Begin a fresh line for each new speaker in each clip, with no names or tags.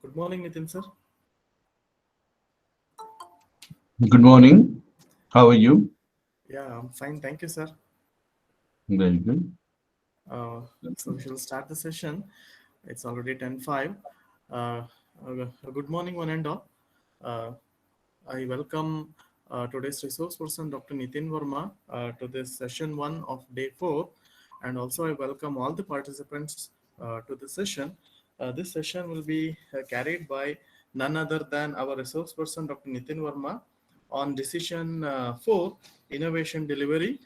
Good morning, Nitin sir.
Good morning. How are you?
Yeah, I'm fine. Thank you, sir.
Very good.
Uh, so we shall start the session. It's already 10:05. Uh, Good morning, one and all. Uh, I welcome today's resource person, Dr. Nitin Verma, to this session one of day four. And also, I welcome all the participants to the session. This session will be carried by none other than our resource person, Dr. Nitin Verma, on decision four, innovation delivery.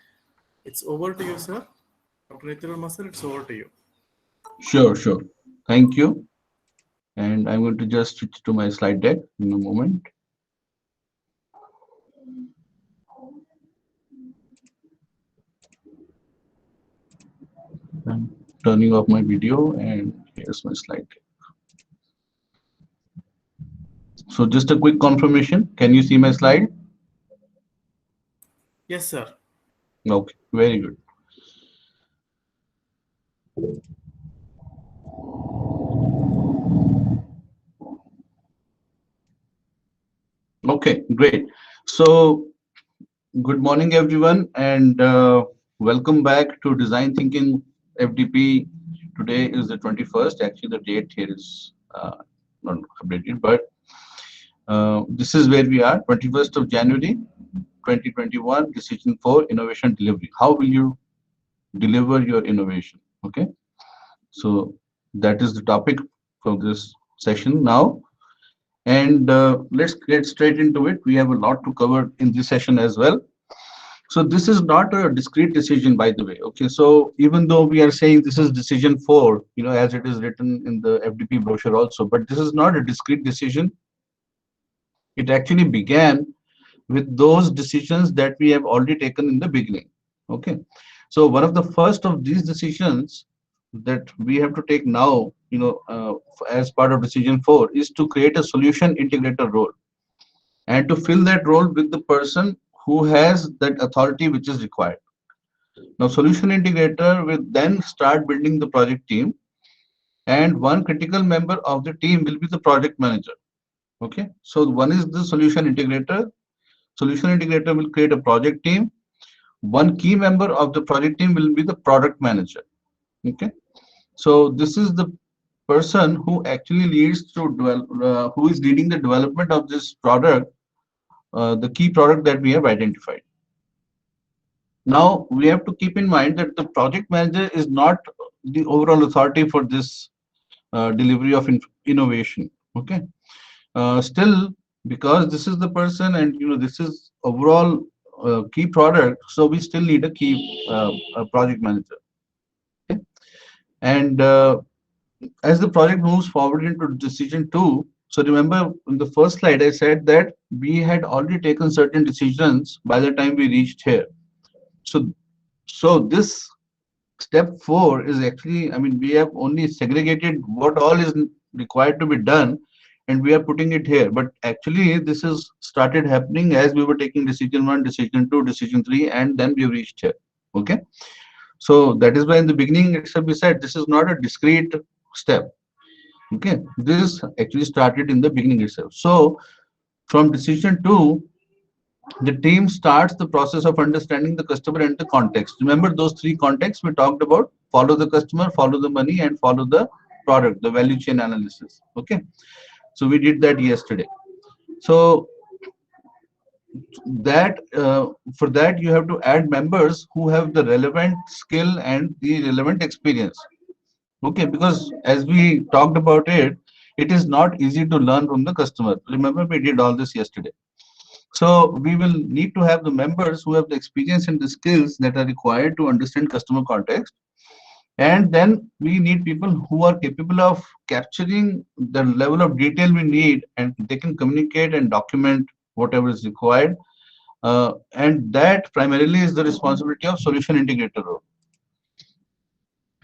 It's over to you, sir. Dr. Nitin Verma, sir, it's over to you.
Sure. Thank you. And I'm going to just switch to my slide deck in a moment. I'm turning off my video and here's my slide deck. So just a quick confirmation. Can you see my slide?
Yes, sir.
Okay, very good. Okay, great. So good morning, everyone, and welcome back to Design Thinking FDP. Today is the 21st. Actually, the date here is not updated, but this is where we are, 21st of January, 2021, decision for innovation delivery. How will you deliver your innovation? Okay, so that is the topic for this session now. And let's get straight into it. We have a lot to cover in this session as well. So this is not a discrete decision, by the way. Okay, so even though we are saying this is decision four, as it is written in the FDP brochure also, but this is not a discrete decision. It actually began with those decisions that we have already taken in the beginning. Okay, so one of the first of these decisions that we have to take now, as part of decision four, is to create a solution integrator role and to fill that role with the person who has that authority which is required. Now, solution integrator will then start building the project team, and one critical member of the team will be the project manager. Okay, so one is the solution integrator. Solution integrator will create a project team. One key member of the project team will be the product manager. Okay, so this is the person who actually leads to who is leading the development of this product, the key product that we have identified. Now we have to keep in mind that the project manager is not the overall authority for this delivery of innovation. Okay, still, because this is the person and this is overall key product, so we still need a key a project manager. Okay, and as the project moves forward into decision two, so remember in the first slide I said that we had already taken certain decisions by the time we reached here. So this step four is actually, I mean, we have only segregated what all is required to be done, and we are putting it here. But actually, this is started happening as we were taking decision one, decision two, decision three, and then we reached here. Okay, so that is why in the beginning itself we said this is not a discrete step. Okay, this actually started in the beginning itself. So from decision two, the team starts the process of understanding the customer and the context. Remember those three contexts we talked about: follow the customer, follow the money, and follow the product, the value chain analysis. Okay, so we did that yesterday. So that for that you have to add members who have the relevant skill and the relevant experience. Okay, because as we talked about it, it is not easy to learn from the customer. Remember we did all this yesterday. So we will need to have the members who have the experience and the skills that are required to understand customer context. And then we need people who are capable of capturing the level of detail we need, and they can communicate and document whatever is required. And that primarily is the responsibility of solution integrator role.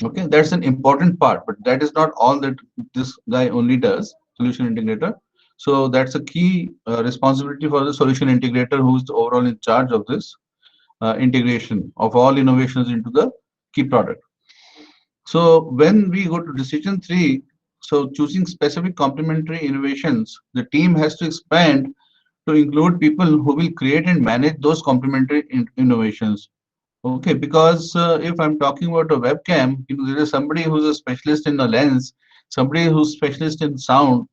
Okay, that's an important part, but that is not all that this guy only does, solution integrator. So that's a key responsibility for the solution integrator, who is overall in charge of this integration of all innovations into the key product. So when we go to decision three, So choosing specific complementary innovations, the team has to expand to include people who will create and manage those complementary innovations. Okay, because if I'm talking about a webcam, there is somebody who's a specialist in a lens, somebody who's specialist in sound,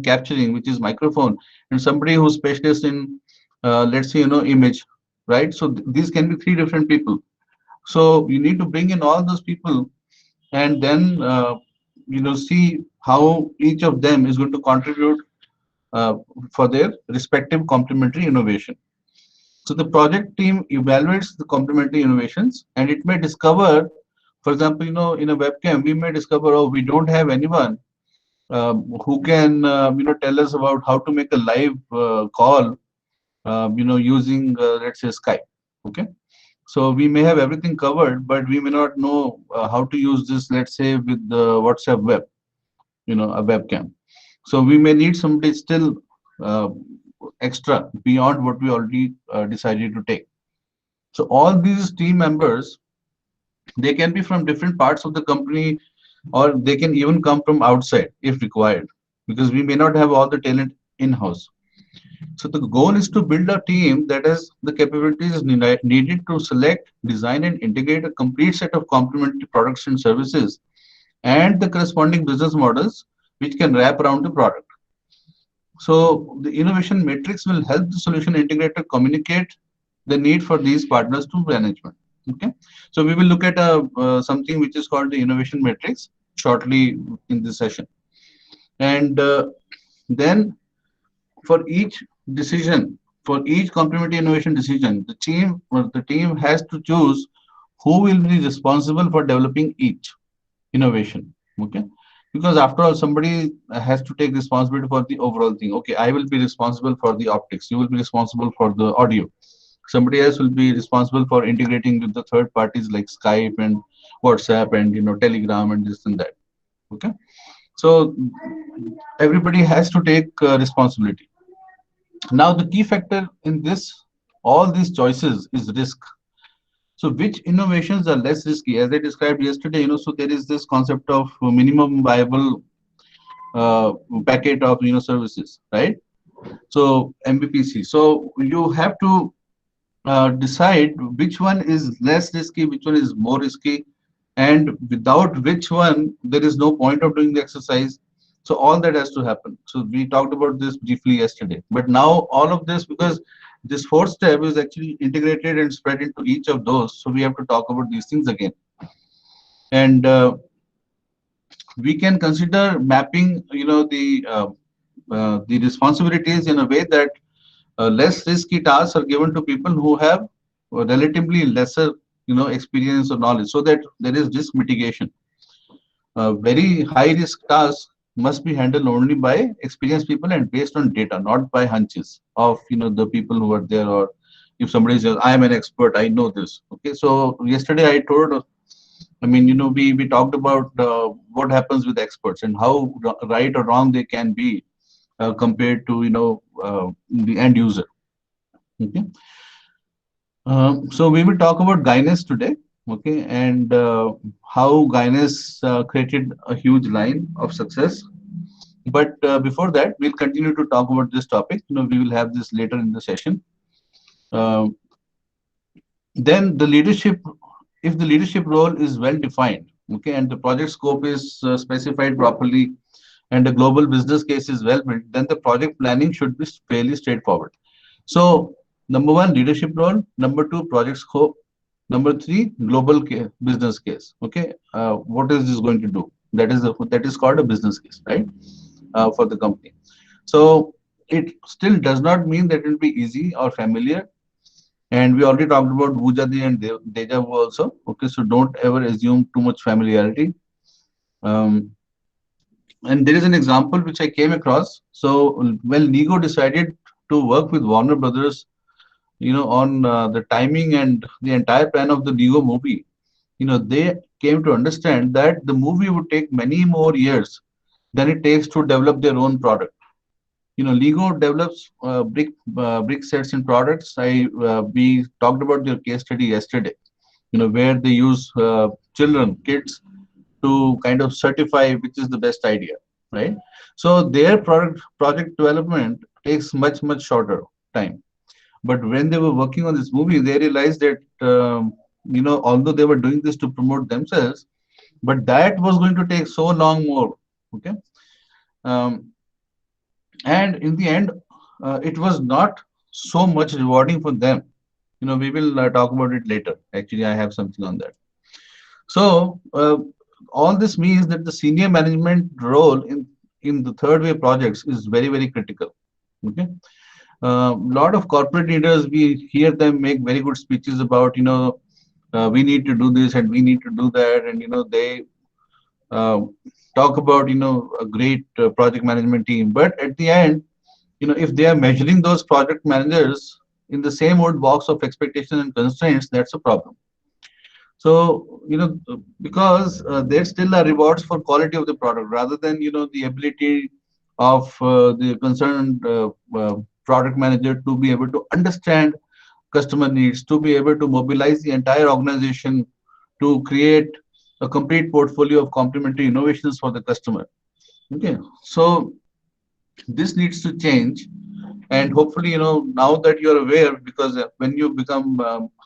capturing, which is microphone, and somebody who's specialist in, let's say, image, right? So these can be three different people. So you need to bring in all those people and then, see how each of them is going to contribute uh, for their respective complementary innovation. So the project team evaluates the complementary innovations and it may discover, for example, in a webcam, we may discover, oh, we don't have anyone who can, tell us about how to make a live call, using, let's say, Skype. Okay. So we may have everything covered, but we may not know how to use this, let's say, with the WhatsApp web, a webcam. So we may need somebody still uh, extra beyond what we already decided to take. So all these team members, they can be from different parts of the company, or they can even come from outside if required, because we may not have all the talent in-house. So the goal is to build a team that has the capabilities needed to select, design, and integrate a complete set of complementary products and services, and the corresponding business models which can wrap around the product. So the innovation matrix will help the solution integrator communicate the need for these partners to management. Okay, so we will look at something which is called the innovation matrix shortly in this session, and then for each decision, for each complementary innovation decision, the team has to choose who will be responsible for developing each innovation. Okay, because after all, somebody has to take responsibility for the overall thing. Okay, I will be responsible for the optics, you will be responsible for the audio, somebody else will be responsible for integrating with the third parties like Skype and WhatsApp and Telegram and this and that. Okay, so everybody has to take responsibility. Now the key factor in this all these choices is risk. So which innovations are less risky? As I described yesterday, so there is this concept of minimum viable uh, packet of services, right? So MVPC. So you have to decide which one is less risky, which one is more risky, and without which one there is no point of doing the exercise. So all that has to happen. So we talked about this briefly yesterday, but now all of this, because this fourth step is actually integrated and spread into each of those, so we have to talk about these things again. And we can consider mapping the responsibilities in a way that less risky tasks are given to people who have relatively lesser experience or knowledge, so that there is risk mitigation. Very high risk tasks must be handled only by experienced people and based on data, not by hunches of the people who are there. Or if somebody says, I am an expert, I know this. Okay, so yesterday I told, we talked about what happens with experts and how right or wrong they can be compared to the end user. Okay, so we will talk about Guinness today. Okay, and how Guinness created a huge line of success. But before that, we'll continue to talk about this topic. We will have this later in the session. Um then the leadership, if the leadership role is well defined, okay, and the project scope is specified properly, and the global business case is well built, then the project planning should be fairly straightforward. So number one, leadership role. Number two, project scope. Number three, global business case. Okay, what is this going to do? That is called a business case, right? For the company. So it still does not mean that it will be easy or familiar. And we already talked about Bujadi and Deja Vu also. Okay, so don't ever assume too much familiarity. Um, and there is an example which I came across. So when Lego decided to work with Warner Brothers, on the timing and the entire plan of the Lego movie, they came to understand that the movie would take many more years than it takes to develop their own product. Lego develops brick sets and products. We talked about their case study yesterday. Where they use children, kids, to kind of certify which is the best idea, right? So their project development takes much shorter time. But when they were working on this movie, they realized that although they were doing this to promote themselves, but that was going to take so long more. Okay, um, and in the end, it was not so much rewarding for them. We will talk about it later. Actually, I have something on that. So all this means that the senior management role in the third wave projects is very critical. Okay, lot of corporate leaders, we hear them make very good speeches about we need to do this and we need to do that, and they uh, talk about a great project management team. But at the end, if they are measuring those project managers in the same old box of expectations and constraints, that's a problem. So, because there still are rewards for quality of the product rather than, the ability of the concerned product manager to be able to understand customer needs, to be able to mobilize the entire organization to create a complete portfolio of complementary innovations for the customer. Okay, so this needs to change, and hopefully now that you're aware, because when you become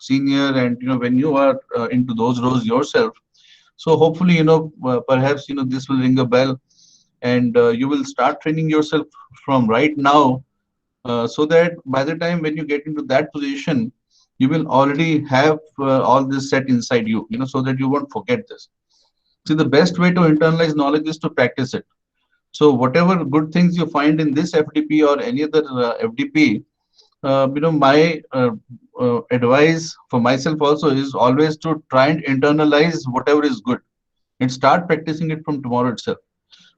senior and when you are into those roles yourself, so hopefully perhaps this will ring a bell, and you will start training yourself from right now, so that by the time when you get into that position, you will already have all this set inside you, so that you won't forget this. See, the best way to internalize knowledge is to practice it. So whatever good things you find in this FDP or any other FDP, my advice for myself also is always to try and internalize whatever is good and start practicing it from tomorrow itself.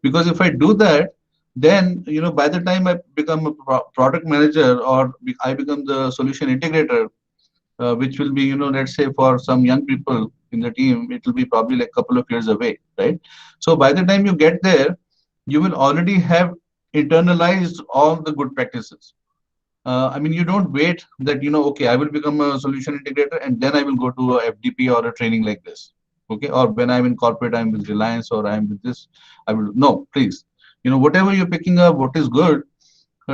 Because if I do that, then by the time I become a product manager, or I become the solution integrator, which will be, let's say for some young people in the team, it will be probably like a couple of years away, right? So by the time you get there, you will already have internalized all the good practices. I mean, you don't wait that, okay, I will become a solution integrator and then I will go to a FDP or a training like this. Okay. Or when I'm in corporate, I'm with Reliance or I'm with this, I will, no, please, whatever you're picking up, what is good,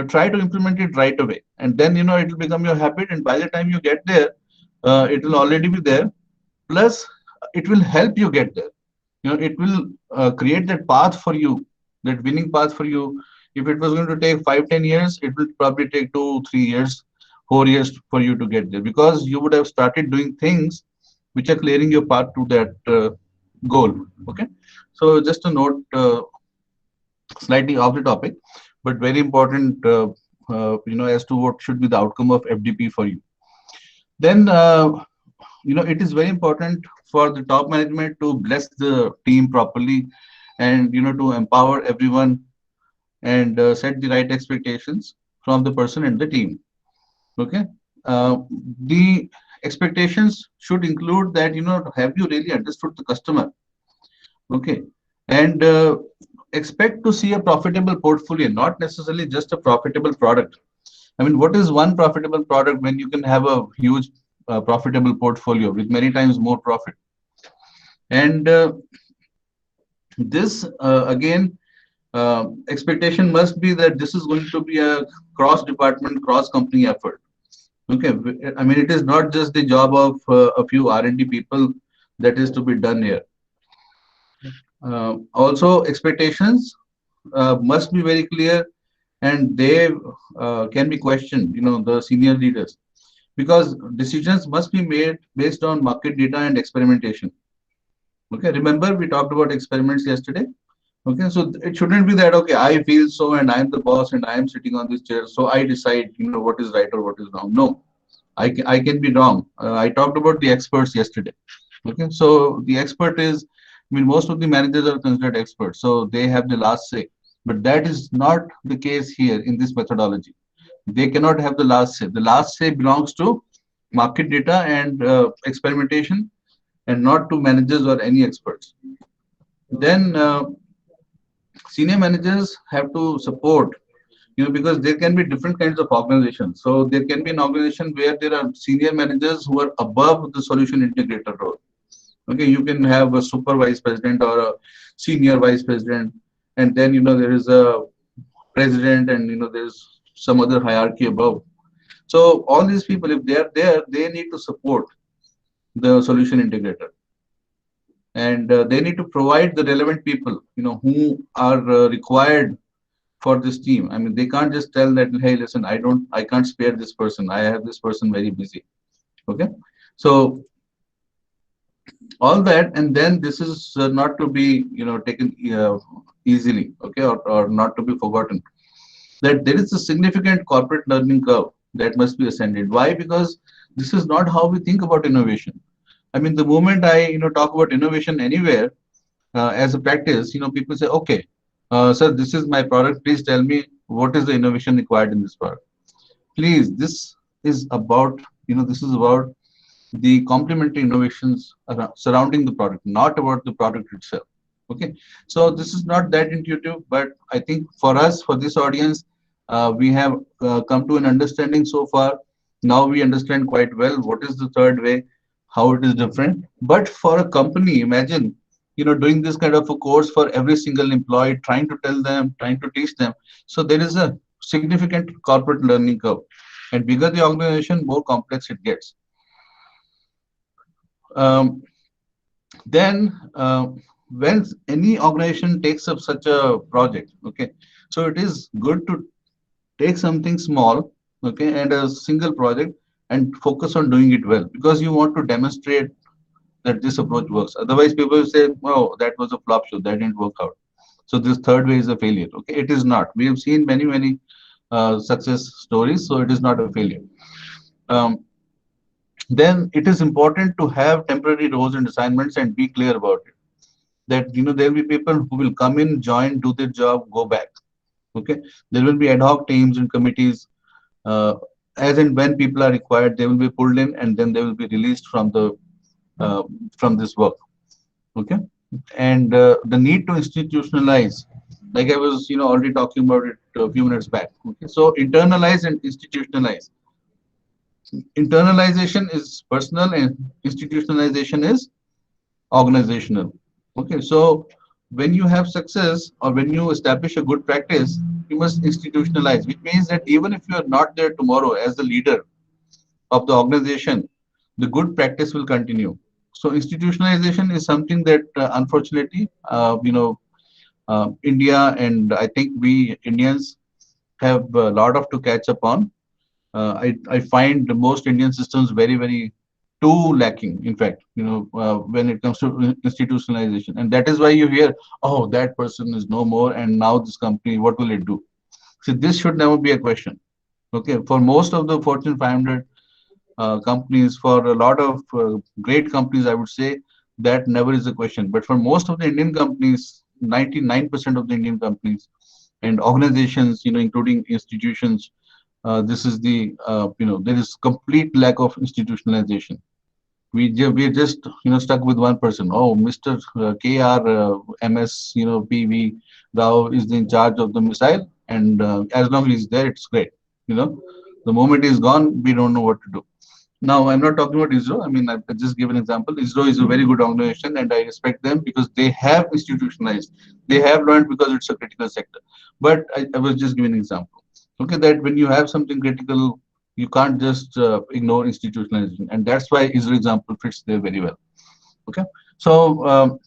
try to implement it right away. And then, it will become your habit. And by the time you get there, it will already be there. Plus, it will help you get there. It will create that path for you, that winning path for you. If it was going to take 5-10 years, it will probably take 2-3 years, 4 years for you to get there, because you would have started doing things which are clearing your path to that goal. Okay, so just a note, slightly off the topic, but very important, as to what should be the outcome of FDP for you. Then, it is very important for the top management to bless the team properly, and to empower everyone, and set the right expectations from the person and the team. Okay, uh, the expectations should include that, have you really understood the customer? Okay, and expect to see a profitable portfolio, not necessarily just a profitable product. I mean, what is one profitable product when you can have a huge profitable portfolio with many times more profit? And this again, expectation must be that this is going to be a cross department, cross company effort. Okay, I mean, it is not just the job of a few R&D people that is to be done here. Also, expectations must be very clear, and they can be questioned, the senior leaders, because decisions must be made based on market data and experimentation. Okay, remember we talked about experiments yesterday. Okay, so it shouldn't be that, okay, I feel so and I'm the boss and I'm sitting on this chair, so I decide, what is right or what is wrong. No, I can be wrong. I talked about the experts yesterday. Okay, so the expert is, I mean, most of the managers are considered experts, so they have the last say. But that is not the case here in this methodology. They cannot have the last say. The last say belongs to market data and experimentation, and not to managers or any experts. Then senior managers have to support, because there can be different kinds of organizations. So there can be an organization where there are senior managers who are above the solution integrator role. Okay, you can have a super vice president or a senior vice president, and then there is a president, and there's some other hierarchy above. So all these people, if they are there, they need to support the solution integrator, and they need to provide the relevant people, who are required for this team. I mean, they can't just tell that, hey, listen, I can't spare this person. I have this person very busy. Okay, so all that, and then this is not to be, taken easily. Okay, or not to be forgotten, that there is a significant corporate learning curve that must be ascended. Why? Because this is not how we think about innovation. I mean, the moment I, talk about innovation anywhere as a practice, people say, okay, sir, this is my product. Please tell me what is the innovation required in this product. Please, this is about the complementary innovations surrounding the product, not about the product itself. Okay, so this is not that intuitive, but I think for us, for this audience, we have come to an understanding so far. Now we understand quite well what is the third way, how it is different. But for a company, imagine, doing this kind of a course for every single employee, trying to tell them, trying to teach them. So there is a significant corporate learning curve, and bigger the organization, more complex it gets. Um, then when any organization takes up such a project, okay, so it is good to take something small, okay, and a single project, and focus on doing it well, because you want to demonstrate that this approach works. Otherwise people will say, oh, that was a flop show, that didn't work out, so this third way is a failure. Okay, it is not. We have seen many success stories, so it is not a failure. um, then it is important to have temporary roles and assignments and be clear about it, that there will be people who will come in, join, do their job, go back. Okay, there will be ad hoc teams and committees. uh, as and when people are required, they will be pulled in, and then they will be released uh, from this work. Okay, and the need to institutionalize, like I was already talking about it a few minutes back. Okay, so internalize and institutionalize. Internalization is personal, and institutionalization is organizational. Okay, so when you have success, or when you establish a good practice, you must institutionalize, which means that even if you are not there tomorrow as the leader of the organization, the good practice will continue. So institutionalization is something that unfortunately, India, and I think we Indians have a lot of to catch up on. I find the most Indian systems very too lacking. In fact, when it comes to institutionalization, and that is why you hear, oh, that person is no more, and now this company, what will it do? So this should never be a question. Okay, for most of the Fortune 500 companies, for a lot of great companies, I would say that never is a question. But for most of the Indian companies, 99% of the Indian companies and organizations, including institutions, this is there is complete lack of institutionalization. We're just stuck with one person. Oh, Mr. KR MS PV Rao is in charge of the missile, and as long as he's there, it's great. The moment he's gone, we don't know what to do. Now, I'm not talking about ISRO. I mean, I just give an example. ISRO is a very good organization, and I respect them because they have institutionalized. They have learned because it's a critical sector. But I was just giving an example. Okay, that when you have something critical, you can't just ignore institutionalization, and that's why ISRO example fits there very well. Okay, so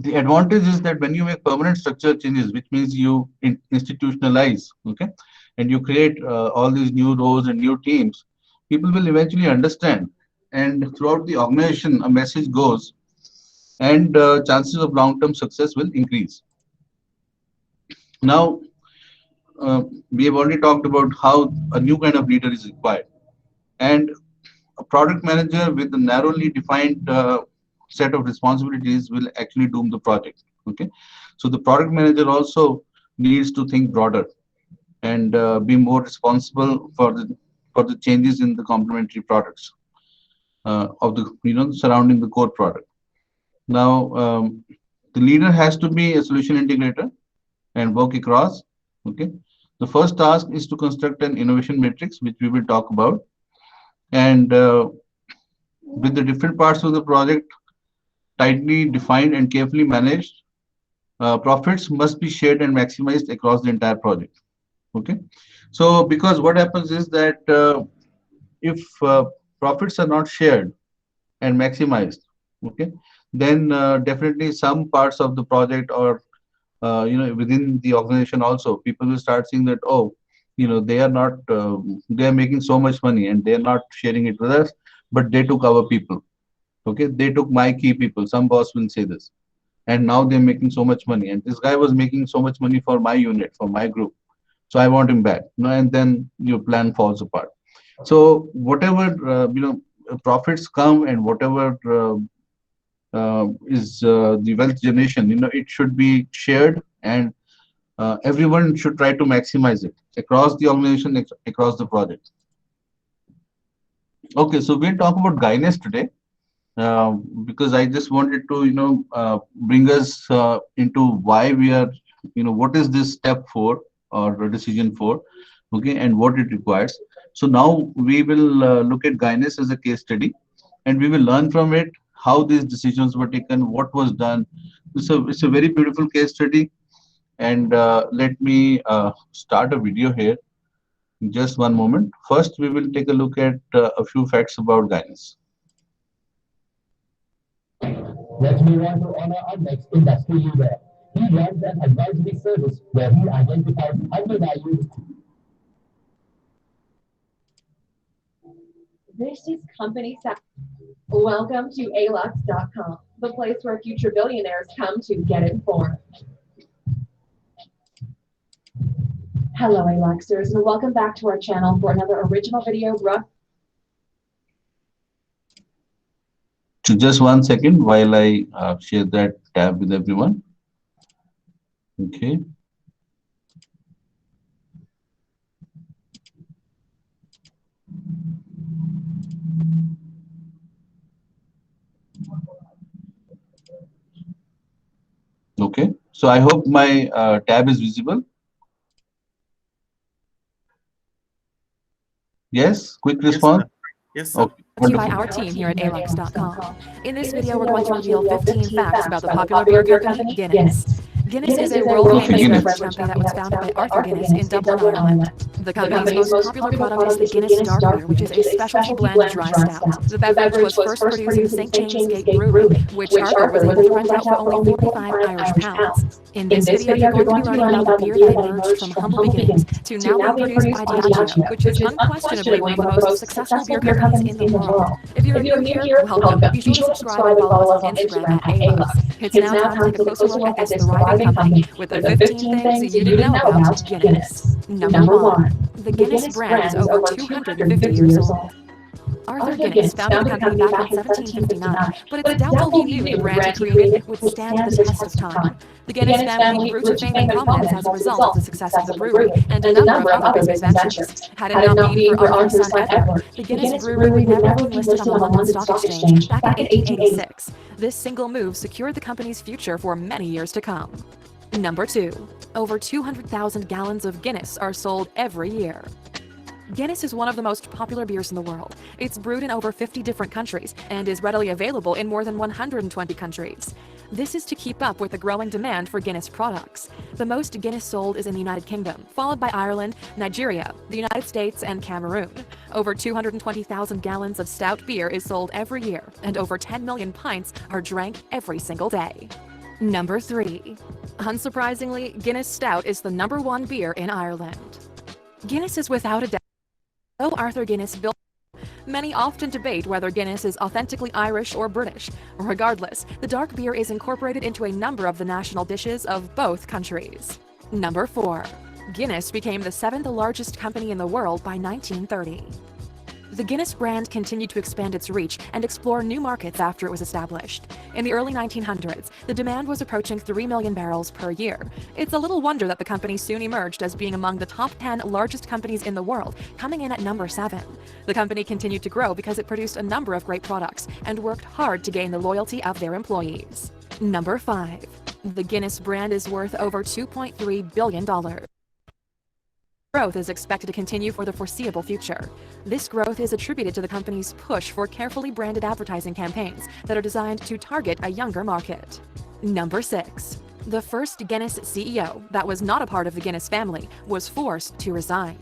the advantage is that when you make permanent structure changes, which means you institutionalize, okay, and you create all these new roles and new teams, people will eventually understand, and throughout the organization a message goes, and chances of long-term success will increase. Now, we have already talked about how a new kind of leader is required, and a product manager with a narrowly defined set of responsibilities will actually doom the project. Okay, so the product manager also needs to think broader, and be more responsible for the changes in the complementary products of the surrounding the core product. Now, the leader has to be a solution integrator and work across. Okay, the first task is to construct an innovation matrix, which we will talk about, and with the different parts of the project, tightly defined and carefully managed. Profits must be shared and maximized across the entire project. Okay, so because what happens is that if profits are not shared and maximized, okay, then definitely some parts of the project or within the organization also, people will start seeing that, oh, they are not they are making so much money and they are not sharing it with us, but they took our people. Okay, they took my key people. Some boss will say this, and now they're making so much money, and this guy was making so much money for my unit, for my group, so I want him back. And then your plan falls apart. So whatever profits come, and whatever is the wealth generation, it should be shared, and everyone should try to maximize it across the organization, across the project. Okay, so we'll talk about Guinness today, uh, because I just wanted to, bring us into why we are, what is this step for or decision for, okay, and what it requires. So now we will look at Guinness as a case study, and we will learn from it how these decisions were taken, what was done. So it's a very beautiful case study, and let me start a video here. Just one moment. First, we will take a look at a few facts about Guinness.
Let's move on to honor our next industry leader. He runs an advisory service where he identifies undervalued.
This is Company Sound. Welcome to alux.com, the place where future billionaires come to get informed. Hello, Aluxers, and welcome back to our channel for another original video brought.
So just 1 second while I share that tab with everyone. Okay. Okay, so I hope my tab is visible. Yes, quick response.
Yes, sir.
Okay.
Brought to you by our team here at alux.com. In this video, we're going to reveal 15 facts about the popular beer company, Guinness. Guinness is a world-famous beverage company that was founded by Arthur Guinness in Dublin, Ireland. The company's most popular product is the Guinness Dark Beer, which is a specialty blend dry stout. The beverage was first produced in St. James Gate Brewery, which Arthur was able to rent out for only 45 Irish pounds. In this video, you're going to be learning about the beer that emerged from humble beginnings to now being produced by Diageo, which is unquestionably one of the most successful beer companies in the world. If you're new here, welcome. Be sure to subscribe and follow us on Instagram at ALUX. It's now time to take a closer look at this thriving company with the 15 things you didn't know about Guinness. Number 1. The Guinness brand is over 250 years old. Arthur Guinness founded the company back in 1759, but it's doubtful he knew the brand he created would stand the test of time. The Guinness family grew to fame and prominence as a result of the success of the brewery and a number of other business ventures. Had it not been for Arthur's son Edward, the Guinness brewery would never have been listed on the London Stock Exchange back in 1886. This single move secured the company's future for many years to come. Number 2. Over 200,000 gallons of Guinness are sold every year. Guinness is one of the most popular beers in the world. It's brewed in over 50 different countries and is readily available in more than 120 countries. This is to keep up with the growing demand for Guinness products. The most Guinness sold is in the United Kingdom, followed by Ireland, Nigeria, the United States, and Cameroon. Over 220,000 gallons of stout beer is sold every year, and over 10 million pints are drank every single day. Number 3. Unsurprisingly, Guinness Stout is the #1 beer in Ireland. Guinness is without a doubt. Though Arthur Guinness built, many often debate whether Guinness is authentically Irish or British. Regardless, the dark beer is incorporated into a number of the national dishes of both countries. Number 4. Guinness became the 7th largest company in the world by 1930. The Guinness brand continued to expand its reach and explore new markets after it was established. In the early 1900s, the demand was approaching 3 million barrels per year. It's a little wonder that the company soon emerged as being among the top 10 largest companies in the world, coming in at number 7. The company continued to grow because it produced a number of great products and worked hard to gain the loyalty of their employees. Number 5. The Guinness brand is worth over $2.3 billion. growth is expected to continue for the foreseeable future. This growth is attributed to the company's push for carefully branded advertising campaigns that are designed to target a younger market. Number 6. The first Guinness CEO that was not a part of the Guinness family was forced to resign.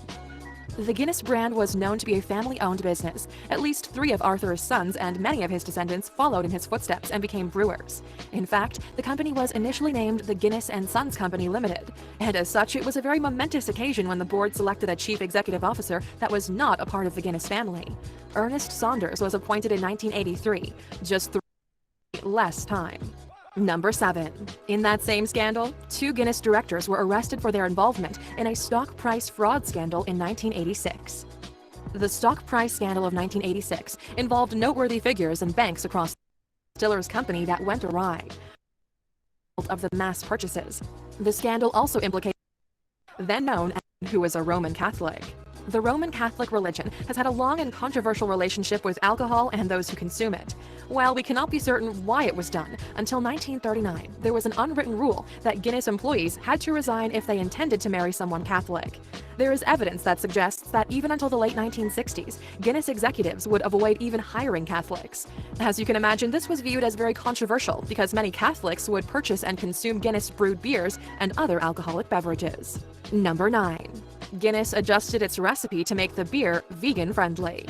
The Guinness brand was known to be a family-owned business. At least 3 of Arthur's sons and many of his descendants followed in his footsteps and became brewers. In fact, the company was initially named the Guinness & Sons Company Limited, and as such, it was a very momentous occasion when the board selected a chief executive officer that was not a part of the Guinness family. Ernest Saunders was appointed in 1983, just 3 less time. Number 7. In that same scandal, 2 Guinness directors were arrested for their involvement in a stock price fraud scandal in 1986. The stock price scandal of 1986 involved noteworthy figures and banks across the distillers company that went awry of the mass purchases. The scandal also implicated then known as who is a Roman Catholic. The Roman Catholic religion has had a long and controversial relationship with alcohol and those who consume it. While we cannot be certain why it was done, until 1939, there was an unwritten rule that Guinness employees had to resign if they intended to marry someone Catholic. There is evidence that suggests that even until the late 1960s, Guinness executives would avoid even hiring Catholics. As you can imagine, this was viewed as very controversial because many Catholics would purchase and consume Guinness brewed beers and other alcoholic beverages. Number 9. Guinness adjusted its recipe to make the beer vegan-friendly.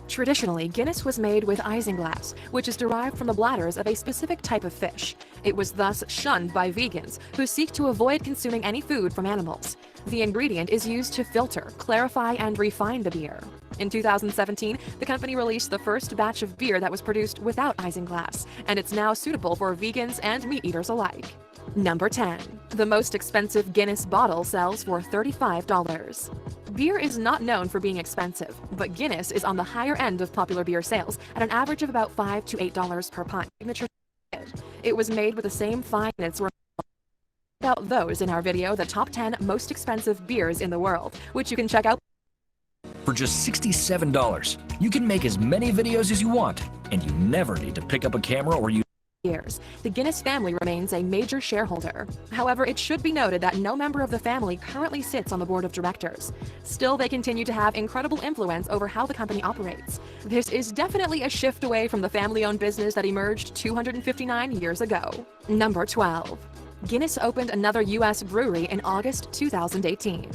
Traditionally, Guinness was made with isinglass, which is derived from the bladders of a specific type of fish. It was thus shunned by vegans who seek to avoid consuming any food from animals. The ingredient is used to filter, clarify, and refine the beer. In 2017, the company released the first batch of beer that was produced without isinglass, and it's now suitable for vegans and meat eaters alike. Number 10. The most expensive Guinness bottle sells for $35. Beer is not known for being expensive, but Guinness is on the higher end of popular beer sales at an average of about $5 to $8 per pint. It was made with the same fineness about those in our video, the top 10 most expensive beers in the world, which you can check out.
For just $67, you can make as many videos as you want, and you never need to pick up a camera or use
years. The Guinness family remains a major shareholder. However, it should be noted that no member of the family currently sits on the board of directors. Still, they continue to have incredible influence over how the company operates. This is definitely a shift away from the family-owned business that emerged 259 years ago. Number 12. Guinness opened another U.S. brewery in August 2018.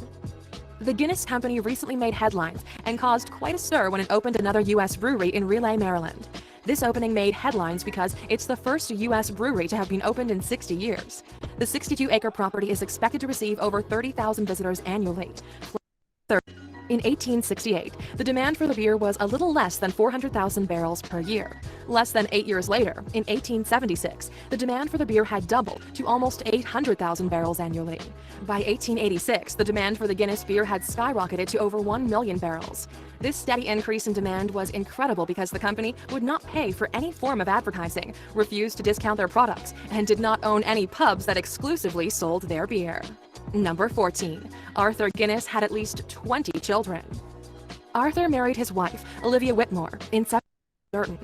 The Guinness company recently made headlines and caused quite a stir when it opened another U.S. brewery in Relay, Maryland. This opening made headlines because it's the first U.S. brewery to have been opened in 60 years. The 62-acre property is expected to receive over 30,000 visitors annually. In 1868, the demand for the beer was a little less than 400,000 barrels per year. Less than 8 years later, in 1876, the demand for the beer had doubled to almost 800,000 barrels annually. By 1886, the demand for the Guinness beer had skyrocketed to over 1 million barrels. This steady increase in demand was incredible because the company would not pay for any form of advertising, refused to discount their products, and did not own any pubs that exclusively sold their beer. Number 14. Arthur Guinness had at least 20 children. Arthur married his wife, Olivia Whitmore, in 1730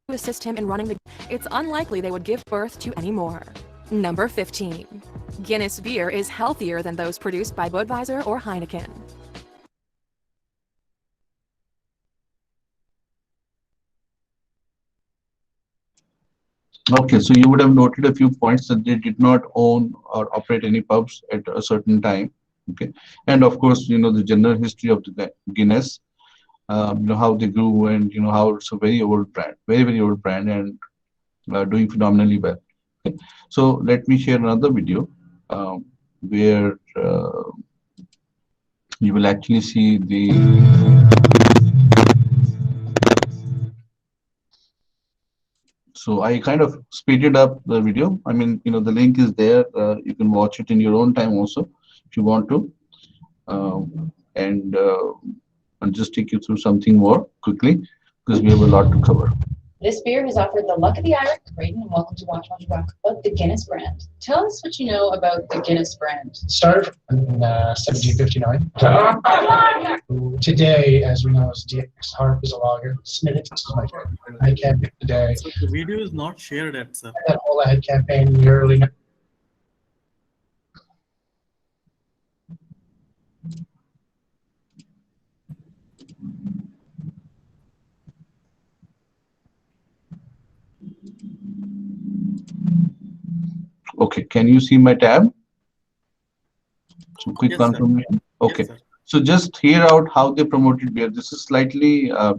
to assist him in running the. It's unlikely they would give birth to any more. Number 15. Guinness beer is healthier than those produced by Budweiser or Heineken.
Okay, so you would have noted a few points that they did not own or operate any pubs at a certain time. Okay, and of course, the general history of the Guinness, how they grew, and how it's a very old brand, very old brand, and doing phenomenally well. Okay. So let me share another video where you will actually see the. So I kind of speeded up the video. I mean, the link is there. You can watch it in your own time also if you want to. And I'll just take you through something more quickly because we have a lot to cover.
This beer has offered the luck of the Irish. Braden, and welcome to Watch Rock about the Guinness brand. Tell us what you know about the Guinness brand.
Started in 1759. Today, as we know, is DX Harp is a lager. Snippets is my favorite. I can't pick today.
So the video is not shared yet, sir.
That whole ad campaign in the early.
Okay, can you see my tab? So quick
Yes, sir.
confirmation. Okay.
Yes, sir.
So just hear out how they promoted beer. This is slightly, I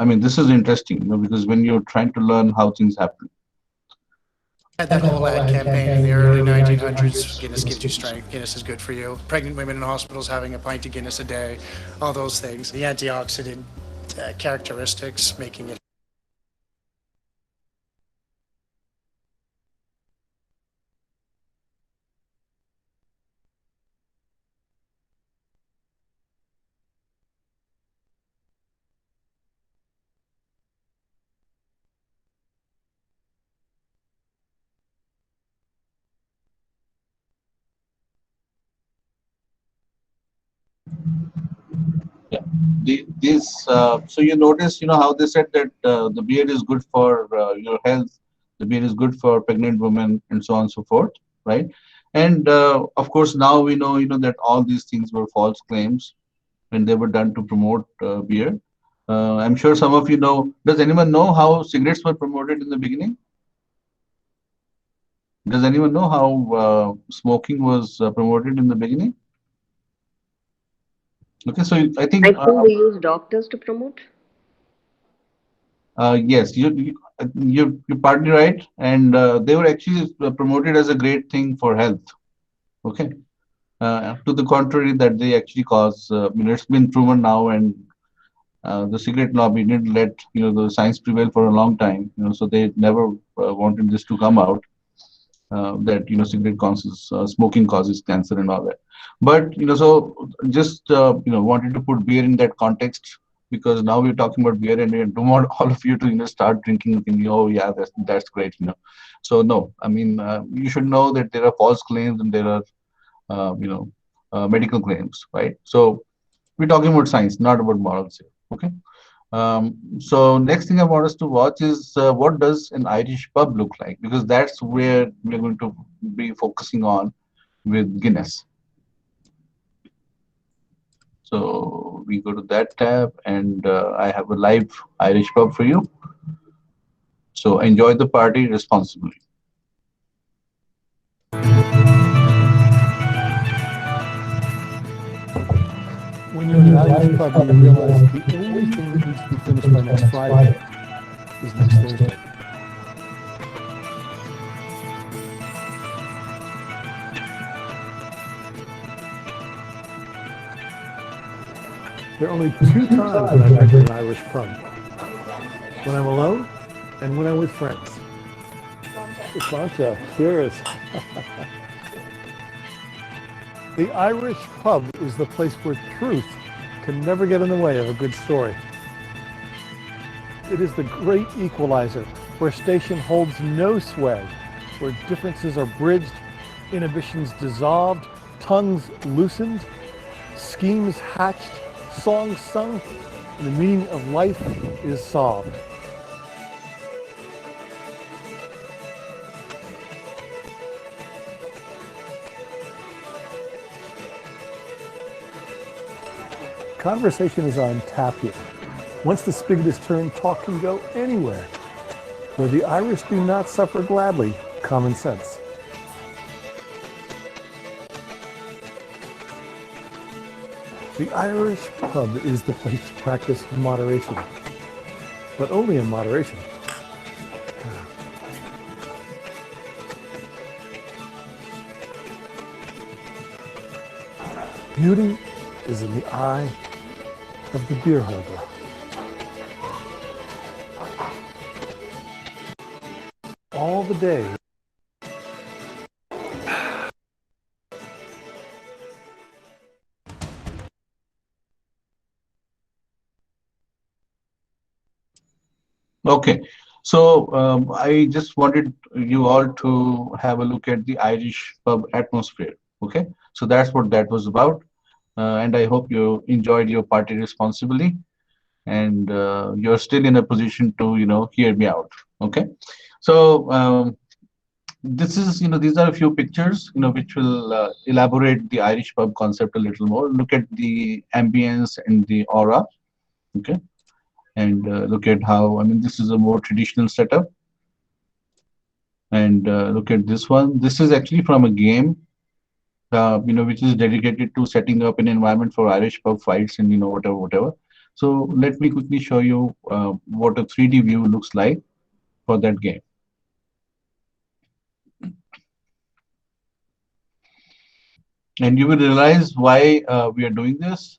mean, this is interesting, because when you're trying to learn how things happen.
Had that whole ad campaign in the early 1900s. Guinness gives you strength. Guinness is good for you. Pregnant women in hospitals having a pint of Guinness a day. All those things. The antioxidant characteristics making it.
Yeah. So you notice, how they said that the beer is good for your health, the beer is good for pregnant women, and so on and so forth, right? And of course, now we know, that all these things were false claims and they were done to promote beer. I'm sure some of you know. Does anyone know how cigarettes were promoted in the beginning? Does anyone know how smoking was promoted in the beginning? Okay, so I think.
I think they use doctors to promote.
Yes, you're partly right, and they were actually promoted as a great thing for health. Okay, to the contrary, that they actually cause. It's been proven now, and the cigarette lobby didn't let the science prevail for a long time. So they never wanted this to come out. That cigarette causes smoking causes cancer and all that. But so just wanted to put beer in that context, because now we're talking about beer and we don't want all of you to start drinking thinking, oh yeah, that's great. So no, I mean, you should know that there are false claims and there are medical claims, right? So we're talking about science, not about morals here. Okay. So next thing I want us to watch is what does an Irish pub look like, because that's where we're going to be focusing on with Guinness. So we go to that tab, and I have a live Irish pub for you. So enjoy the party responsibly.
When you're in an Irish pub, you realize the only thing that needs to be finished by next Friday is next Thursday. There are only two times when I've been to an Irish pub. When I'm alone and when I'm with friends. Sláinte, cheers. The Irish pub is the place where truth can never get in the way of a good story. It is the great equalizer, where station holds no sway, where differences are bridged, inhibitions dissolved, tongues loosened, schemes hatched, songs sung, and the meaning of life is solved. Conversation is on tap here. Once the spigot is turned, talk can go anywhere. Where the Irish do not suffer gladly, common sense. The Irish pub is the place to practice moderation, but only in moderation. Beauty is in the eye of the beer holder. All the day.
Okay, so I just wanted you all to have a look at the Irish pub atmosphere. Okay, so that's what that was about. And I hope you enjoyed your party responsibly, and you're still in a position to hear me out. Okay, so this is these are a few pictures which will elaborate the Irish pub concept a little more. Look at the ambience and the aura. Okay, and look at how, I mean, this is a more traditional setup. And look at this one. This is actually from a game, which is dedicated to setting up an environment for Irish pub fights and whatever. So let me quickly show you what a 3D view looks like for that game. And you will realize why we are doing this,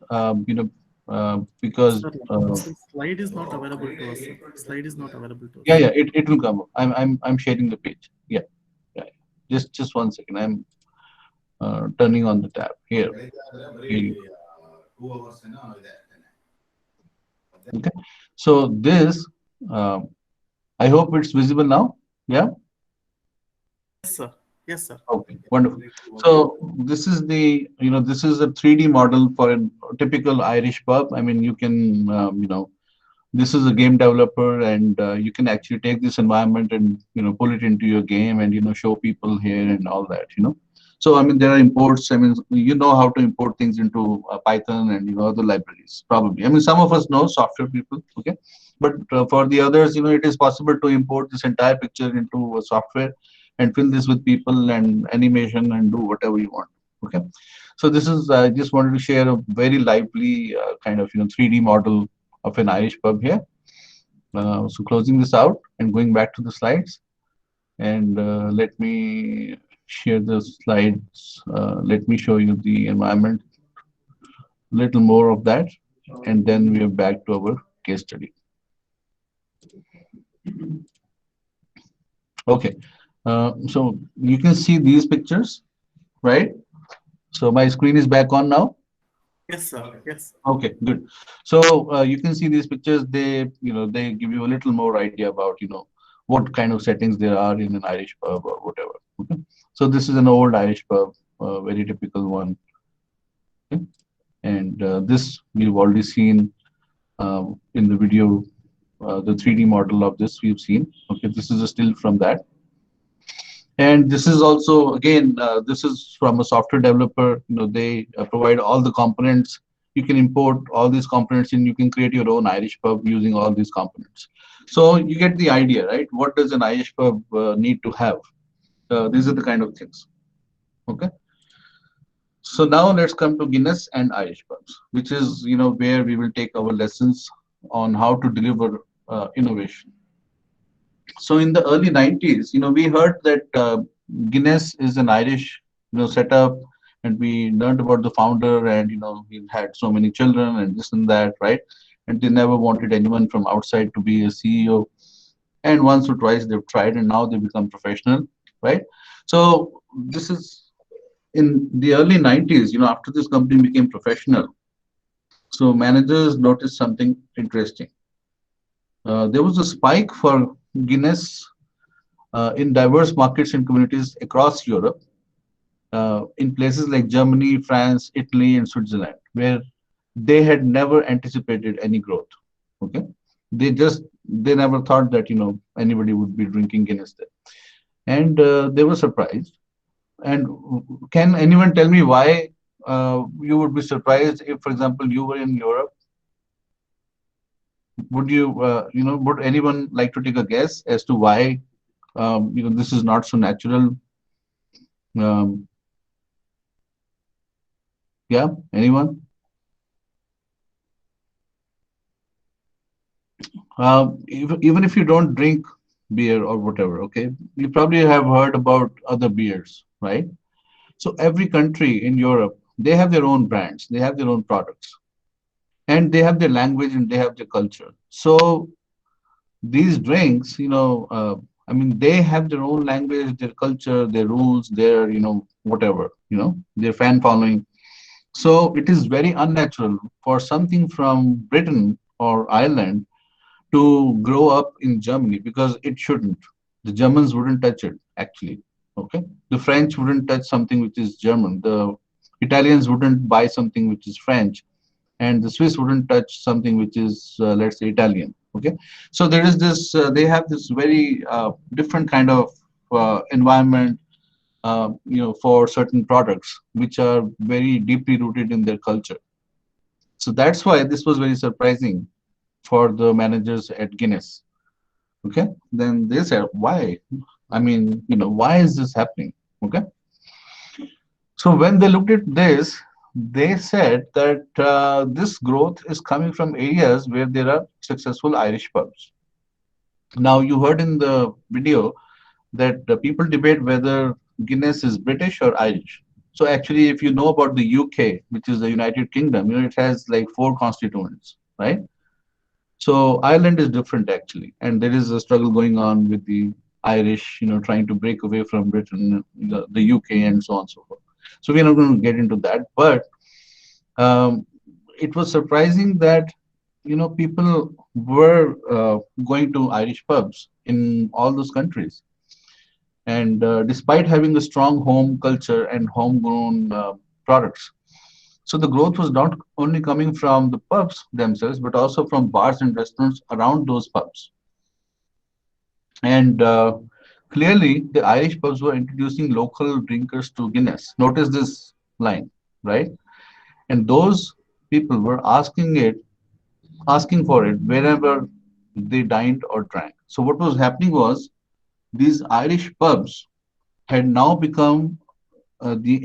because
Sorry, slide is not available to us. Slide is not available to us.
yeah, it will come up. I'm sharing the page. Yeah. Just 1 second. I'm turning on the tab here. Okay. So this, I hope it's visible now. Yeah.
Yes, sir. Yes, sir.
Okay, wonderful. So this is the, this is a 3D model for a typical Irish pub. I mean, you can, this is a game developer, and you can actually take this environment and, pull it into your game and, show people here and all that. So, I mean, there are imports. I mean, you know how to import things into Python and, other libraries, probably. I mean, some of us know, software people, okay? But for the others, it is possible to import this entire picture into a software and fill this with people and animation and do whatever you want. Okay, so this is, I just wanted to share a very lively kind of 3D model of an Irish pub here. So closing this out and going back to the slides, and let me share the slides. Let me show you the environment, little more of that, and then we are back to our case study. Okay. So you can see these pictures, right? So my screen is back on now.
Yes, sir. Yes.
Okay, good. So you can see these pictures. They, they give you a little more idea about, what kind of settings there are in an Irish pub or whatever. Okay. So this is an old Irish pub, very typical one. Okay. And this we've already seen in the video, the 3D model of this we've seen. Okay, this is a still from that. And this is also, again, this is from a software developer. They provide all the components. You can import all these components and you can create your own Irish pub using all these components. So you get the idea, right? What does an Irish pub need to have? These are the kind of things. Okay. So now let's come to Guinness and Irish pubs, which is, where we will take our lessons on how to deliver innovation. So in the early 90s, we heard that Guinness is an Irish, setup, and we learned about the founder, and he had so many children and this and that, right? And they never wanted anyone from outside to be a CEO. And once or twice they've tried, and now they become professional, right? So this is in the early 90s, after this company became professional. So managers noticed something interesting. There was a spike for Guinness in diverse markets and communities across Europe, in places like Germany, France, Italy, and Switzerland, where they had never anticipated any growth. Okay, they never thought that anybody would be drinking Guinness there, and they were surprised. And can anyone tell me why you would be surprised if, for example, you were in Europe? Would you, would anyone like to take a guess as to why, this is not so natural? Yeah, anyone? Even if you don't drink beer or whatever, okay, you probably have heard about other beers, right? So every country in Europe, they have their own brands, they have their own products, and they have their language and they have their culture. So these drinks, I mean, they have their own language, their culture, their rules, their, whatever, their fan following. So it is very unnatural for something from Britain or Ireland to grow up in Germany, because it shouldn't. The Germans wouldn't touch it, actually. Okay, the French wouldn't touch something which is German. The Italians wouldn't buy something which is French, and the Swiss wouldn't touch something which is, let's say, Italian. Okay, so there is this. They have this very different kind of environment, for certain products which are very deeply rooted in their culture. So that's why this was very surprising for the managers at Guinness. Okay, then they said, why? I mean, why is this happening? Okay. So when they looked at this, they said that this growth is coming from areas where there are successful Irish pubs. Now, you heard in the video that people debate whether Guinness is British or Irish. So actually, if you know about the UK, which is the United Kingdom, it has like 4 constituents, right? So Ireland is different actually, and there is a struggle going on with the Irish, trying to break away from Britain, the UK, and so on and so forth. So we're not going to get into that, but um, it was surprising that people were going to Irish pubs in all those countries, and despite having a strong home culture and homegrown products. So the growth was not only coming from the pubs themselves, but also from bars and restaurants around those pubs. And clearly, the Irish pubs were introducing local drinkers to Guinness. Notice this line, right? And those people were asking for it wherever they dined or drank. So what was happening was these Irish pubs had now become the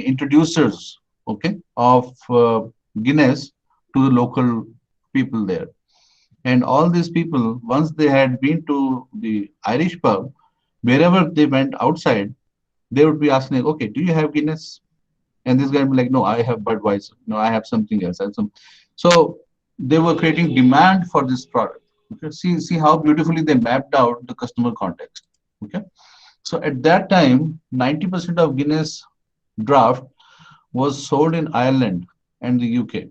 introducers, okay, of Guinness to the local people there. And all these people, once they had been to the Irish pub, wherever they went outside, they would be asking, like, okay, do you have Guinness? And this guy would be like, no, I have Budweiser. No, I have something else. I have some. So they were creating demand for this product. Okay? See how beautifully they mapped out the customer context. Okay. So at that time, 90% of Guinness draft was sold in Ireland and the UK.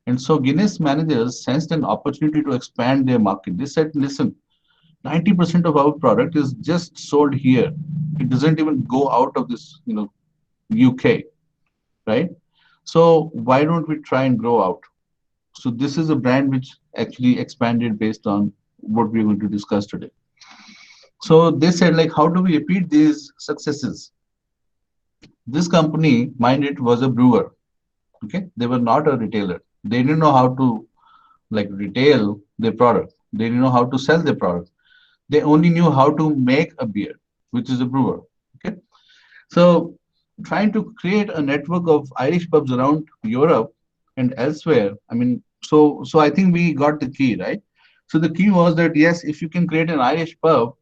And so Guinness managers sensed an opportunity to expand their market. They said, listen, 90% of our product is just sold here. It doesn't even go out of this, UK, right? So why don't we try and grow out? So this is a brand which actually expanded based on what we're going to discuss today. So they said, like, how do we repeat these successes? This company, mind it, was a brewer. Okay, they were not a retailer. They didn't know how to retail their product. They didn't know how to sell their product. They only knew how to make a beer, which is a brewer. Okay, so trying to create a network of Irish pubs around Europe and elsewhere. I mean, so I think we got the key, right? So the key was that yes, if you can create an Irish pub,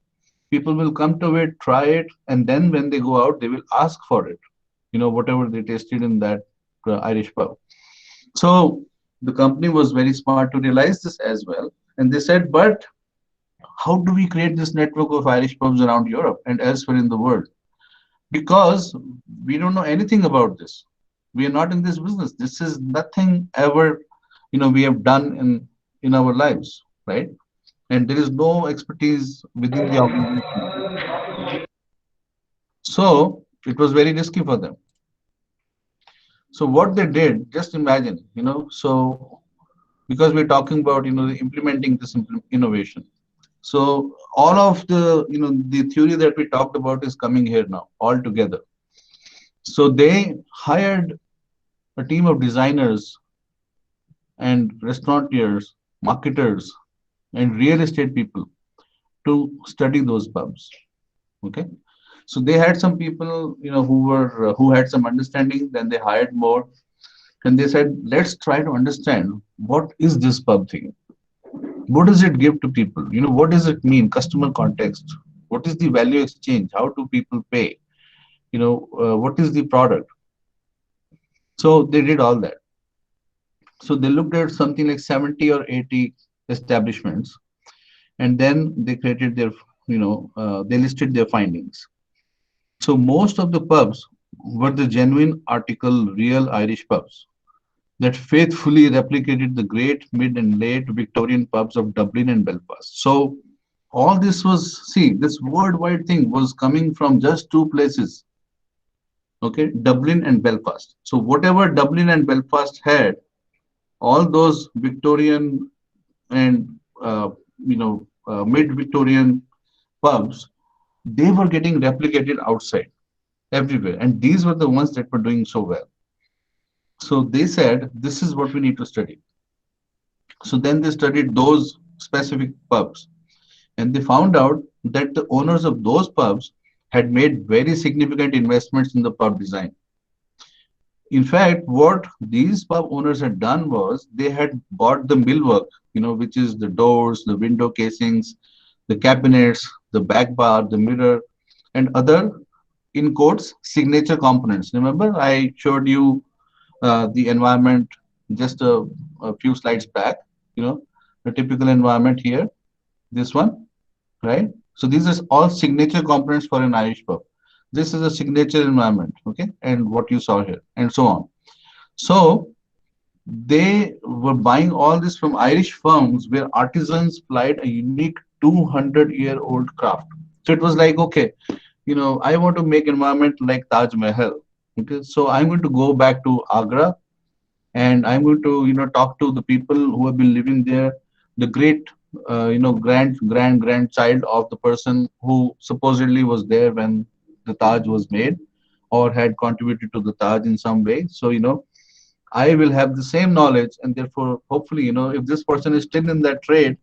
people will come to it, try it, and then when they go out, they will ask for it. Whatever they tasted in that Irish pub. So the company was very smart to realize this as well, and they said, but how do we create this network of Irish pubs around Europe and elsewhere in the world? Because we don't know anything about this. We are not in this business. This is nothing ever, we have done in our lives, right? And there is no expertise within the organization. So it was very risky for them. So what they did, just imagine, so because we're talking about, implementing this innovation. So all of the, the theory that we talked about is coming here now, all together. So they hired a team of designers and restaurateurs, marketers, and real estate people to study those pubs. Okay. So they had some people, who had some understanding. Then they hired more, and they said, let's try to understand what is this pub thing. What does it give to people? What does it mean? Customer context. What is the value exchange? How do people pay? What is the product? So they did all that. So they looked at something like 70 or 80 establishments, and then they created their, they listed their findings. So most of the pubs were the genuine article, real Irish pubs that faithfully replicated the great mid and late Victorian pubs of Dublin and Belfast. So all this was, this worldwide thing was coming from just 2 places. Okay, Dublin and Belfast. So whatever Dublin and Belfast had, all those Victorian and mid-Victorian pubs, they were getting replicated outside everywhere, and these were the ones that were doing so well. So they said, this is what we need to study. So then they studied those specific pubs, and they found out that the owners of those pubs had made very significant investments in the pub design. In fact, what these pub owners had done was they had bought the millwork, which is the doors, the window casings, the cabinets, the back bar, the mirror, and other, in quotes, signature components. Remember, I showed you the environment just a few slides back, the typical environment here, this one, right? So these are all signature components for an Irish pub. This is a signature environment, okay, and what you saw here, and so on. So they were buying all this from Irish firms where artisans plied a unique 200-year-old craft. So it was like, okay, I want to make environment like Taj Mahal. Okay, so I'm going to go back to Agra, and I'm going to, talk to the people who have been living there, the great, grandchild of the person who supposedly was there when the Taj was made or had contributed to the Taj in some way. So, I will have the same knowledge, and therefore, hopefully, if this person is still in that trade,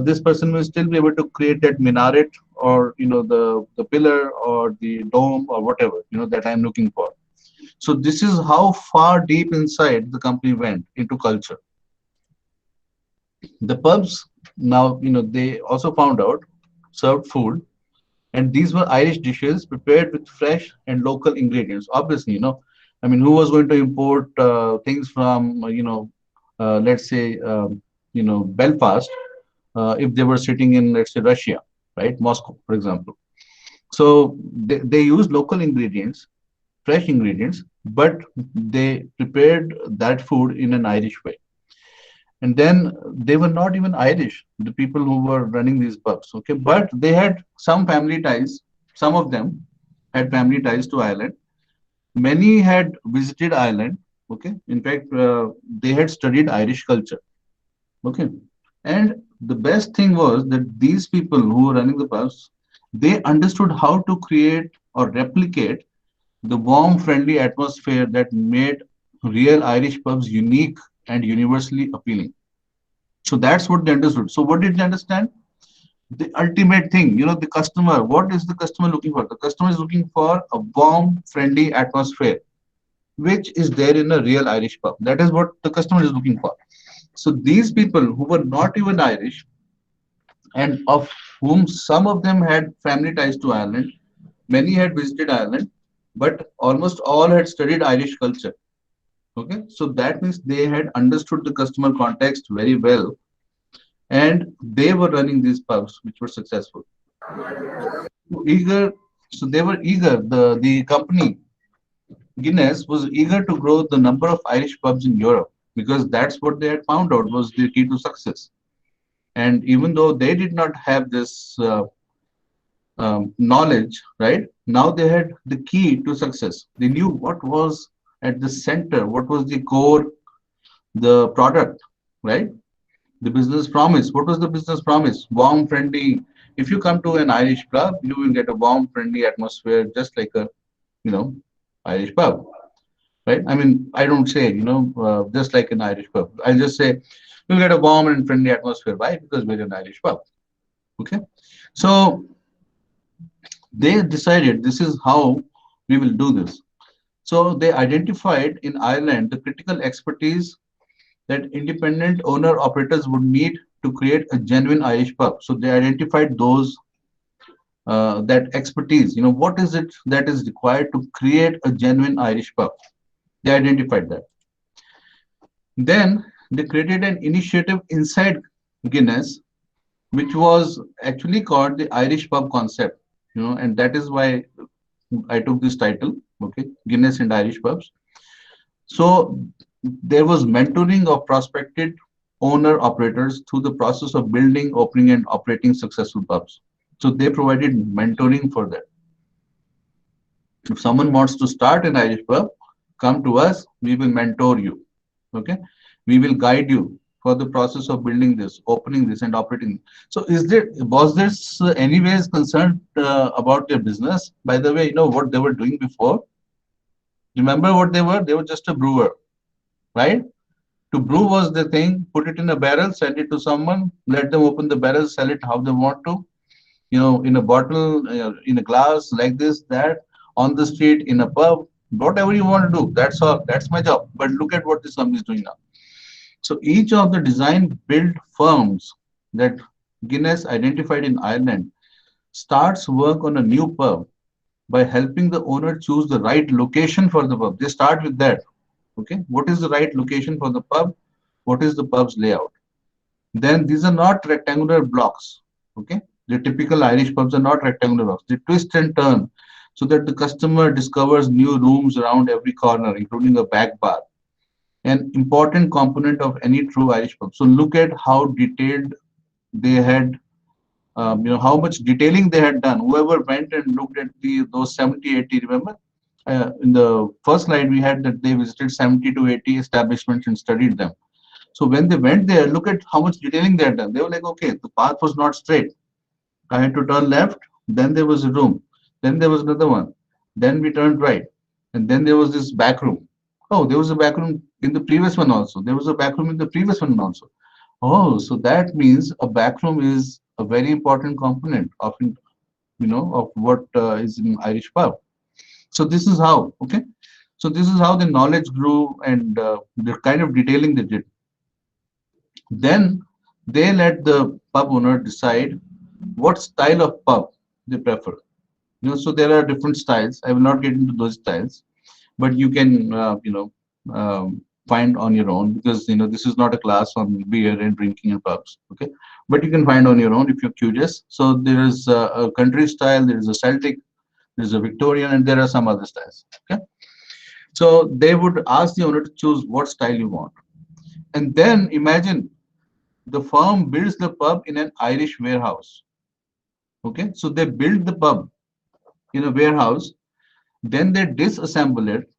this person will still be able to create that minaret or, the pillar or the dome or whatever, that I'm looking for. So this is how far deep inside the company went into culture. The pubs now, they also found out, served food, and these were Irish dishes prepared with fresh and local ingredients. Obviously, who was going to import things from, let's say, Belfast, if they were sitting in, let's say, Russia, right? Moscow, for example. So they used local ingredients, fresh ingredients, but they prepared that food in an Irish way. And then they were not even Irish, the people who were running these pubs, okay? But they had some family ties. Some of them had family ties to Ireland. Many had visited Ireland, okay? In fact, they had studied Irish culture, okay? And the best thing was that these people who were running the pubs, they understood how to create or replicate the warm, friendly atmosphere that made real Irish pubs unique and universally appealing. So that's what they understood. So what did they understand? The ultimate thing, the customer, what is the customer looking for? The customer is looking for a warm, friendly atmosphere, which is there in a real Irish pub. That is what the customer is looking for. So these people who were not even Irish, and of whom some of them had family ties to Ireland, many had visited Ireland, but almost all had studied Irish culture. Okay, so that means they had understood the customer context very well, and they were running these pubs which were successful. So they were eager. The company Guinness was eager to grow the number of Irish pubs in Europe, because that's what they had found out was the key to success. And even though they did not have this knowledge, right, now they had the key to success. They knew what was at the center, what was the core, the product, right? The business promise. What was the business promise? Warm, friendly. If you come to an Irish pub, you will get a warm, friendly atmosphere, just like a, Irish pub, right? I don't say, just like an Irish pub. I'll just say you'll get a warm and friendly atmosphere. Why? Because we're an Irish pub. Okay. So they decided this is how we will do this. So they identified in Ireland the critical expertise that independent owner operators would need to create a genuine Irish pub. So they identified those, that expertise, what is it that is required to create a genuine Irish pub? They identified that. Then they created an initiative inside Guinness, which was actually called the Irish pub concept, and that is why I took this title, okay, Guinness and Irish pubs. So there was mentoring of prospective owner operators through the process of building, opening, and operating successful pubs. So they provided mentoring for that. If someone wants to start an Irish pub, come to us, we will mentor you. Okay, we will guide you for the process of building this, opening this, and operating. So was this anyways concerned about their business? By the way, what they were doing before? Remember what they were? They were just a brewer, right? To brew was the thing, put it in a barrel, send it to someone, let them open the barrel, sell it how they want to. in a bottle, in a glass like this, that, on the street, in a pub, whatever you want to do. That's all. That's my job. But look at what this company is doing now. So each of the design build firms that Guinness identified in Ireland starts work on a new pub by helping the owner choose the right location for the pub. They start with that. Okay, what is the right location for the pub? What is the pub's layout? Then these are not rectangular blocks. Okay, the typical Irish pubs are not rectangular blocks. They twist and turn so that the customer discovers new rooms around every corner, including a back bar, an important component of any true Irish pub. So look at how detailed they had, how much detailing they had done. Whoever went and looked at those 70, 80, remember? In the first slide, we had that they visited 70 to 80 establishments and studied them. So when they went there, look at how much detailing they had done. They were like, okay, the path was not straight. I had to turn left, then there was a room, then there was another one, then we turned right, and then there was this back room. Oh, there was a back room in the previous one also. There was a back room in the previous one also. Oh, so that means a back room is a very important component of, of what is in Irish pub. So this is how, okay. So this is how the knowledge grew and the kind of detailing they did. Then they let the pub owner decide what style of pub they prefer. So there are different styles. I will not get into those styles, but you can, find on your own, because this is not a class on beer and drinking in pubs. Okay, but you can find on your own if you're curious. So there is a country style, there is a Celtic, there is a Victorian, and there are some other styles. Okay, so they would ask the owner to choose what style you want, and then imagine the firm builds the pub in an Irish warehouse. Okay, so they build the pub in a warehouse, then they disassemble it,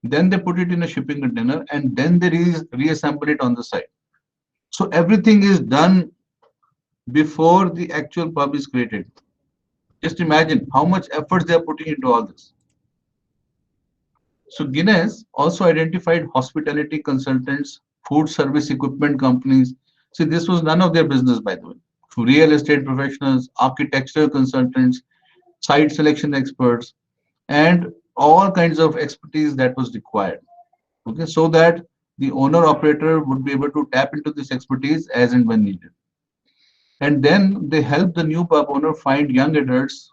then they put it in a shipping container, and then they reassemble it on the site. So everything is done before the actual pub is created. Just imagine how much effort they are putting into all this. So Guinness also identified hospitality consultants, food service equipment companies. See, this was none of their business, by the way. Real estate professionals, architectural consultants, site selection experts, and all kinds of expertise that was required. Okay, so that the owner operator would be able to tap into this expertise as and when needed. And then they help the new pub owner find young adults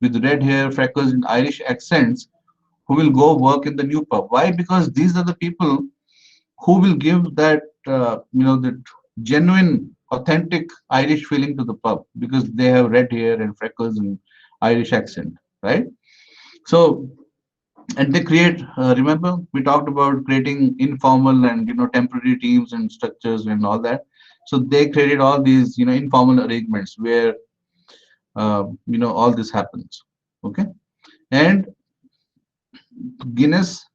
with red hair, freckles, and Irish accents who will go work in the new pub. Why? Because these are the people who will give that, that genuine, authentic Irish feeling to the pub, because they have red hair and freckles and Irish accent, right? So, and they create, remember we talked about creating informal and temporary teams and structures and all that. So they created all these informal arrangements where all this happens. Okay, and Guinness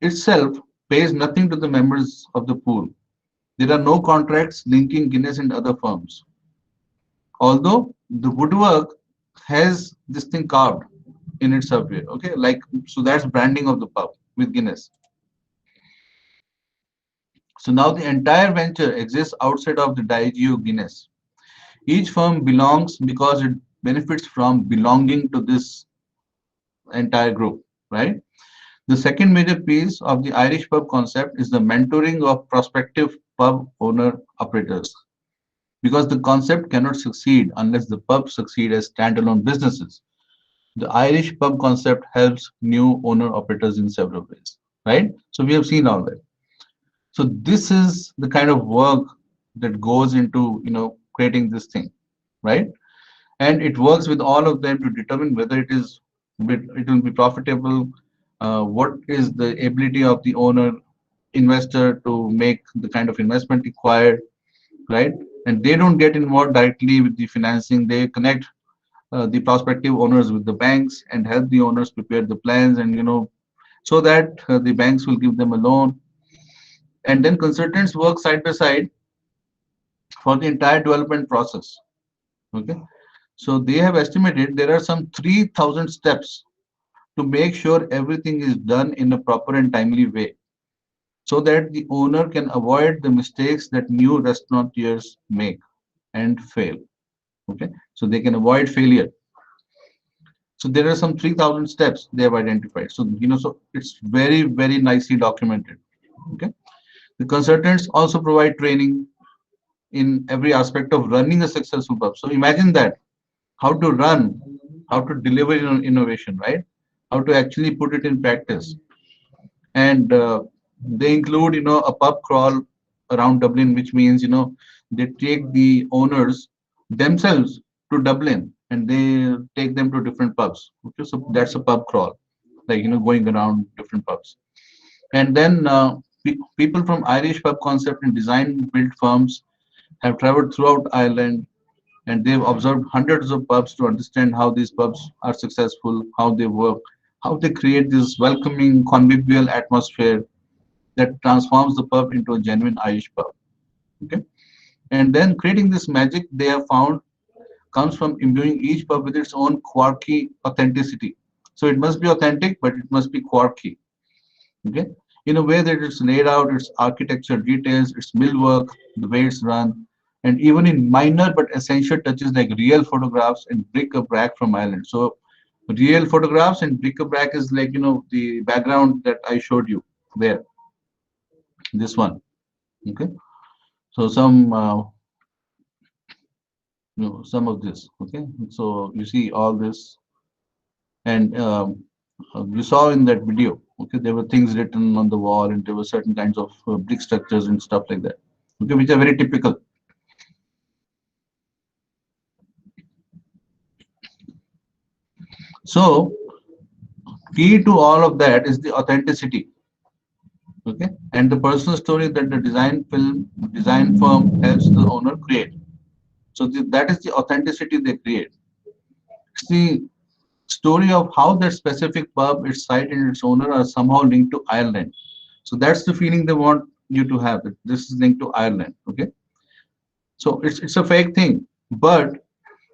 itself pays nothing to the members of the pool. There are no contracts linking Guinness and other firms, although the woodwork has this thing carved in its survey. Okay, so that's branding of the pub with Guinness. So now the entire venture exists outside of the Diageo Guinness. Each firm belongs because it benefits from belonging to this entire group, right? The second major piece of the Irish pub concept is the mentoring of prospective pub owner operators, because the concept cannot succeed unless the pubs succeed as standalone businesses. The Irish pub concept helps new owner operators in several ways, right? So we have seen all that. So this is the kind of work that goes into creating this thing, right? And it works with all of them to determine whether it will be profitable, what is the ability of the owner investor to make the kind of investment required, right? And they don't get involved directly with the financing. They connect the prospective owners with the banks and help the owners prepare the plans, and so that the banks will give them a loan. And then consultants work side by side for the entire development process. Okay, so they have estimated there are some 3,000 steps to make sure everything is done in a proper and timely way, so that the owner can avoid the mistakes that new restaurateurs make and fail. Okay, so they can avoid failure. So there are some 3,000 steps they have identified. So so it's very, very nicely documented. Okay, the consultants also provide training in every aspect of running a successful pub. So imagine that, how to run, how to deliver innovation, right? How to actually put it in practice. And they include, a pub crawl around Dublin, which means, they take the owners themselves to Dublin and they take them to different pubs. Okay, so that's a pub crawl, like, going around different pubs. And then people from Irish pub concept and design build firms have traveled throughout Ireland, and they've observed hundreds of pubs to understand how these pubs are successful, how they work, how they create this welcoming, convivial atmosphere that transforms the pub into a genuine Irish pub. Okay, and then creating this magic they have found comes from imbuing each pub with its own quirky authenticity. So it must be authentic, but it must be quirky. Okay, in a way that it's laid out, its architecture details, its millwork, the way it's run, and even in minor but essential touches like real photographs and bric-a-brac from Ireland. So real photographs and bric-a-brac is like, the background that I showed you there, this one. Okay, so some some of this. Okay, so you see all this, and you saw in that video. Okay, there were things written on the wall, and there were certain kinds of brick structures and stuff like that. Okay, which are very typical. So key to all of that is the authenticity. Okay, and the personal story that the design firm helps the owner create. So that is the authenticity they create. It's the story of how that specific pub, its site, and its owner are somehow linked to Ireland. So that's the feeling they want you to have, that this is linked to Ireland. Okay, so it's a fake thing, but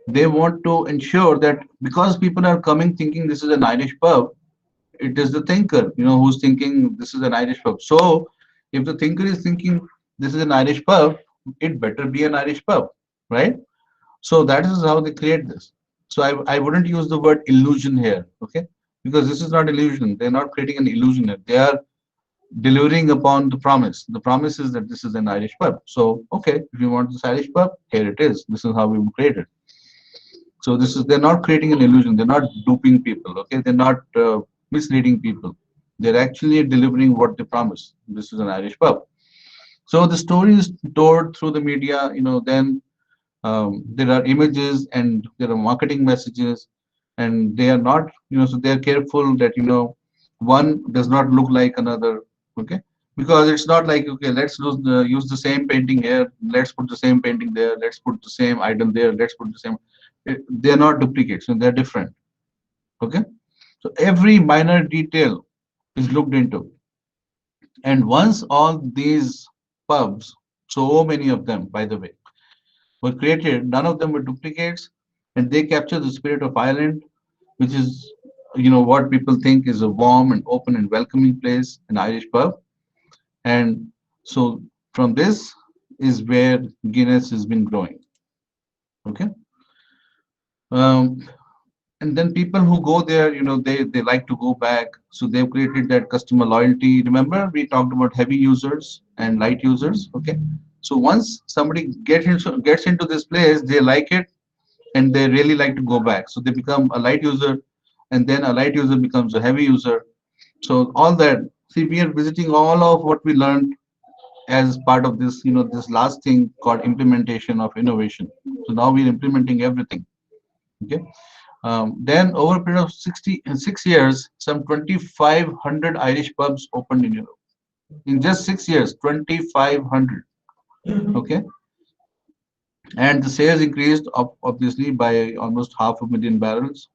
they want to ensure that because people are coming thinking this is an Irish pub, it is the thinker, who's thinking this is an Irish pub. So if the thinker is thinking this is an Irish pub, it better be an Irish pub, right? So that is how they create this. So I wouldn't use the word illusion here, okay? Because this is not illusion. They're not creating an illusion here. They are delivering upon the promise. The promise is that this is an Irish pub. So, okay, if you want this Irish pub, here it is. This is how we will create it. So they're not creating an illusion. They're not duping people, okay? They're not misleading people. They're actually delivering what they promise. This is an Irish pub. So the story is told through the media, then there are images and there are marketing messages, and they are not, so they're careful that, one does not look like another, okay? Because it's not like, okay, let's use the same painting here, let's put the same painting there, let's put the same item there, let's put the same. They're not duplicates, and they're different, okay? So every minor detail is looked into. And once all these pubs, so many of them, by the way, were created, none of them were duplicates, and they capture the spirit of Ireland, which is, what people think is a warm and open and welcoming place, an Irish pub. And so from this is where Guinness has been growing. Okay. And then people who go there, they like to go back. So they've created that customer loyalty. Remember, we talked about heavy users and light users. Okay. So once somebody gets into this place, they like it and they really like to go back. So they become a light user, and then a light user becomes a heavy user. So all that, see, we are visiting all of what we learned as part of this, this last thing called implementation of innovation. So now we're implementing everything. Okay. Then over a period of 6 years, some 2,500 Irish pubs opened in Europe. In just 6 years, 2,500. Okay. And the sales increased obviously by almost 500,000 barrels.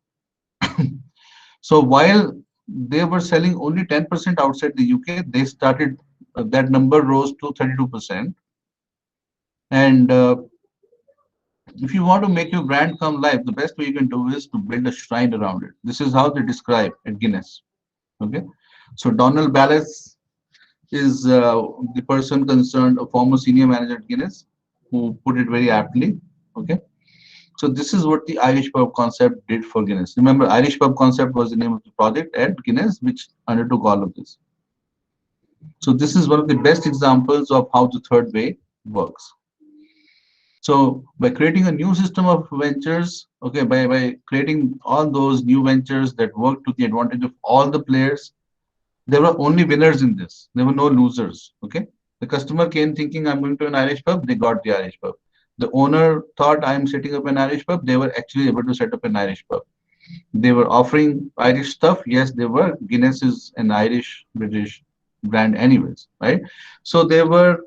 So while they were selling only 10% outside the UK, they started, that number rose to 32%. And if you want to make your brand come live, the best way you can do is to build a shrine around it. This is how they describe at Guinness. Okay. So Donald Ballas is the person concerned, a former senior manager at Guinness, who put it very aptly. Okay. So this is what the Irish pub concept did for Guinness. Remember, Irish pub concept was the name of the project at Guinness, which undertook all of this. So this is one of the best examples of how the third way works. So by creating a new system of ventures, okay, by creating all those new ventures that work to the advantage of all the players, there were only winners in this. There were no losers. Okay. The customer came thinking, I'm going to an Irish pub. They got the Irish pub. The owner thought, I'm setting up an Irish pub. They were actually able to set up an Irish pub. They were offering Irish stuff. Yes, they were. Guinness is an Irish British brand anyways, right? So they were,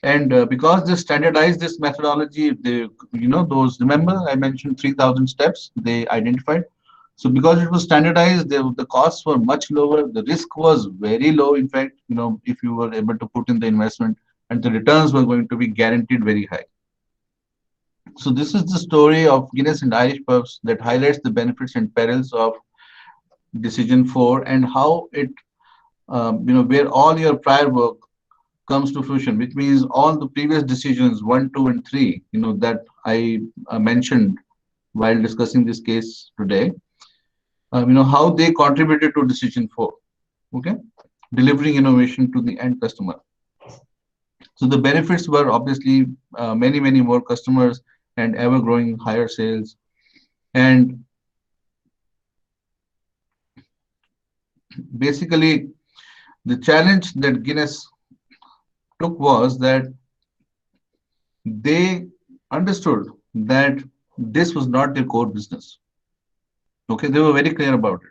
and because they standardized this methodology, they, those, remember I mentioned 3,000 steps they identified. So because it was standardized, the costs were much lower. The risk was very low. In fact, if you were able to put in the investment, and the returns were going to be guaranteed very high. So this is the story of Guinness and Irish pubs that highlights the benefits and perils of Decision 4 and how it, where all your prior work comes to fruition, which means all the previous decisions 1, 2, and 3, that I mentioned while discussing this case today, how they contributed to Decision 4, okay, delivering innovation to the end customer. So the benefits were obviously many, many more customers and ever growing higher sales. And basically, the challenge that Guinness took was that they understood that this was not their core business. Okay, they were very clear about it.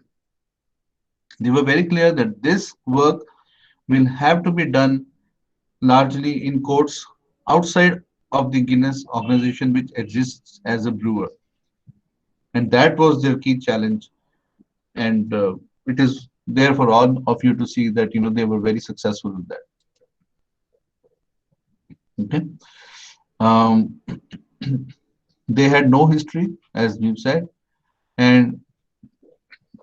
They were very clear that this work will have to be done largely in courts outside of the Guinness organization, which exists as a brewer. And that was their key challenge. And it is there for all of you to see that, they were very successful with that. Okay. They had no history, as we've said. And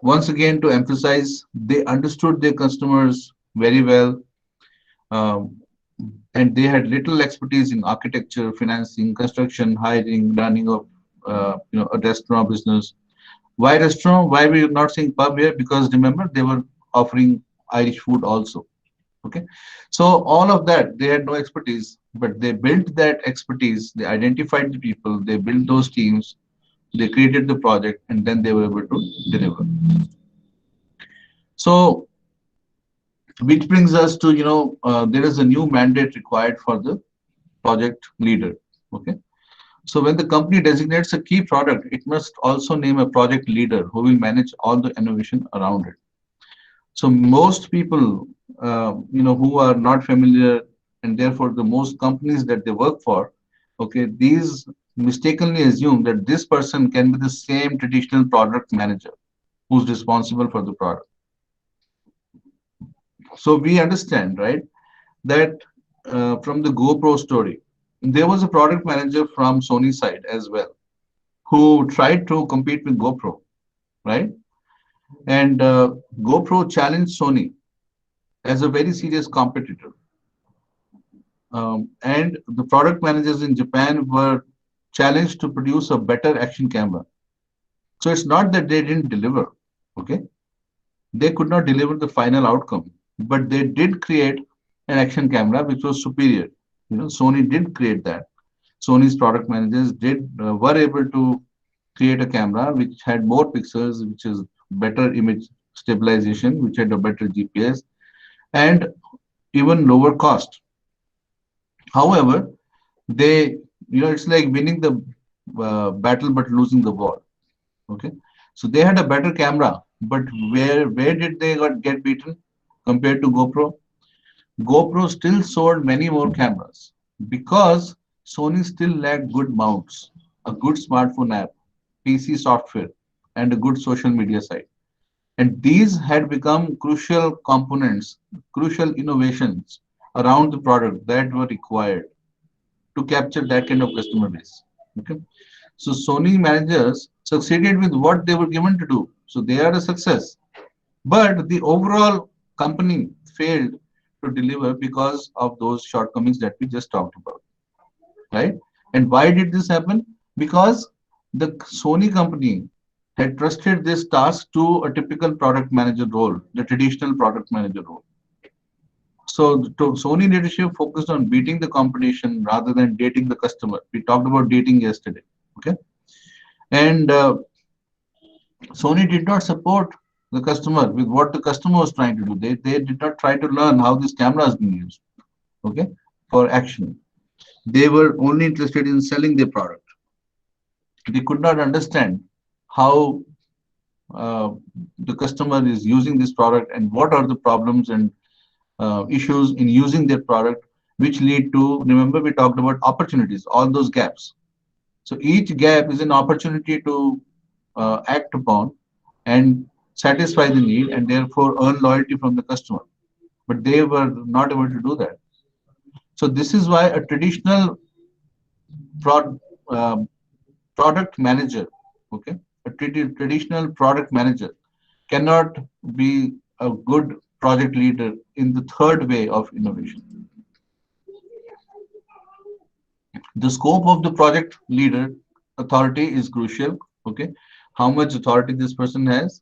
once again, to emphasize, they understood their customers very well. And they had little expertise in architecture, financing, construction, hiring, running of a restaurant business. Why restaurant? Why we are not saying pub here? Because remember, they were offering Irish food also. Okay, so all of that, they had no expertise, but they built that expertise. They identified the people, they built those teams, they created the project, and then they were able to deliver. So, which brings us to, there is a new mandate required for the project leader. Okay. So when the company designates a key product, it must also name a project leader who will manage all the innovation around it. So most people, who are not familiar, and therefore the most companies that they work for, okay, these mistakenly assume that this person can be the same traditional product manager who's responsible for the product. So we understand, right, that from the GoPro story, there was a product manager from Sony side as well, who tried to compete with GoPro, right? And GoPro challenged Sony as a very serious competitor. And the product managers in Japan were challenged to produce a better action camera. So it's not that they didn't deliver, okay? They could not deliver the final outcome, but they did create an action camera which was superior. Sony did create that. Sony's product managers were able to create a camera which had more pixels, which is better image stabilization, which had a better GPS, and even lower cost. However, they, it's like winning the battle but losing the war. Okay, so they had a better camera, but where did they get beaten compared to GoPro? GoPro still sold many more cameras because Sony still lacked good mounts, a good smartphone app, PC software, and a good social media site. And these had become crucial components, crucial innovations around the product that were required to capture that kind of customer base. Okay, so Sony managers succeeded with what they were given to do. So they are a success. But the overall company failed to deliver because of those shortcomings that we just talked about, right? And why did this happen? Because the Sony company had trusted this task to a typical product manager role, the traditional product manager role. So Sony leadership focused on beating the competition rather than dating the customer. We talked about dating yesterday. Okay. And Sony did not support the customer with what the customer was trying to do. They did not try to learn how this camera is being used, okay, for action. They were only interested in selling their product. They could not understand how the customer is using this product and what are the problems and issues in using their product, which lead to, remember we talked about opportunities, all those gaps. So each gap is an opportunity to act upon and satisfy the need and therefore earn loyalty from the customer. But they were not able to do that. So this is why a traditional product manager, okay, a traditional product manager cannot be a good project leader in the third way of innovation. The scope of the project leader authority is crucial, okay, how much authority this person has.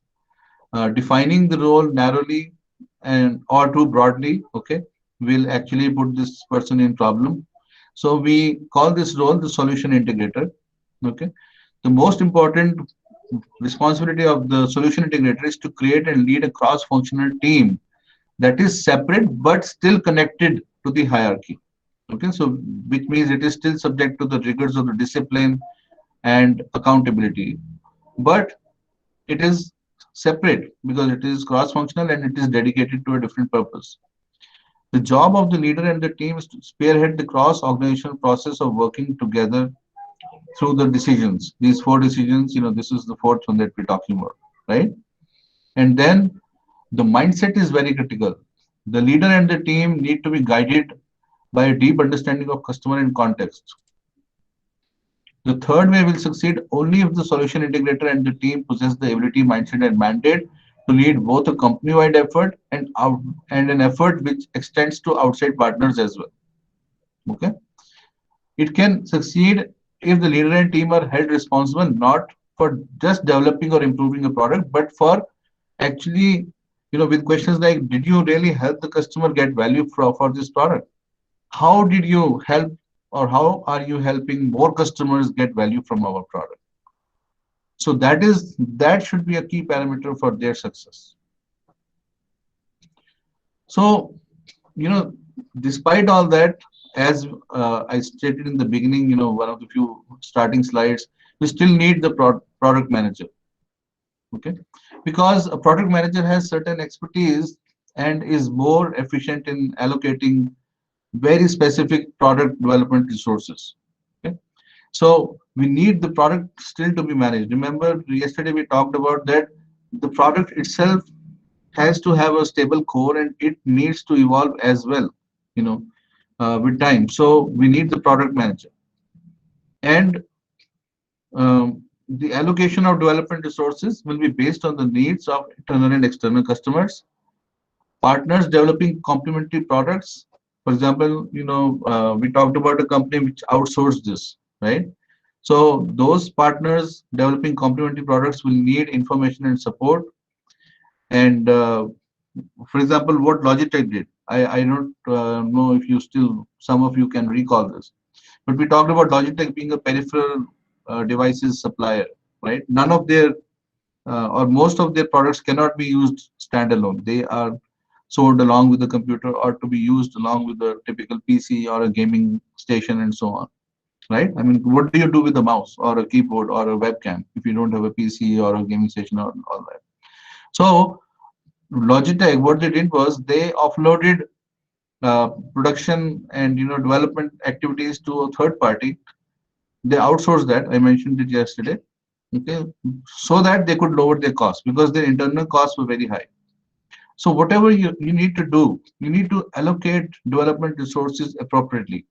Defining the role narrowly and or too broadly, okay, will actually put this person in problem. So we call this role the solution integrator, okay. The most important responsibility of the solution integrator is to create and lead a cross-functional team that is separate but still connected to the hierarchy, okay. So which means it is still subject to the rigors of the discipline and accountability, but it is separate because it is cross-functional and it is dedicated to a different purpose. The job of the leader and the team is to spearhead the cross-organizational process of working together through the decisions. These 4 decisions, you know, this is the 4th one that we're talking about, right? And then the mindset is very critical. The leader and the team need to be guided by a deep understanding of customer and context. The third way will succeed only if the solution integrator and the team possess the ability, mindset, and mandate to lead both a company-wide effort and an effort which extends to outside partners as well. Okay. It can succeed if the leader and team are held responsible not for just developing or improving a product, but for actually, you know, with questions like, did you really help the customer get value for this product? How did you help, or how are you helping more customers get value from our product? So that should be a key parameter for their success. So, you know, despite all that, as I stated in the beginning, you know, one of the few starting slides, we still need the product manager, okay? Because a product manager has certain expertise and is more efficient in allocating very specific product development resources, okay? So we need the product still to be managed. Remember, yesterday we talked about that the product itself has to have a stable core and it needs to evolve as well, you know, with time. So we need the product manager. And the allocation of development resources will be based on the needs of internal and external customers, partners developing complementary products. For example, you know, we talked about a company which outsourced this, right? So those partners developing complementary products will need information and support. And for example, what Logitech did, I don't know if you still, some of you can recall this, but we talked about Logitech being a peripheral devices supplier, right? None of their or most of their products cannot be used standalone. They are sold along with the computer or to be used along with the typical PC or a gaming station and so on, right? I mean, what do you do with a mouse or a keyboard or a webcam if you don't have a PC or a gaming station or all that? So Logitech, what they did was they offloaded production and, you know, development activities to a third party. They outsourced that. I mentioned it yesterday, okay, so that they could lower their costs because their internal costs were very high. So whatever you need to do, you need to allocate development resources appropriately.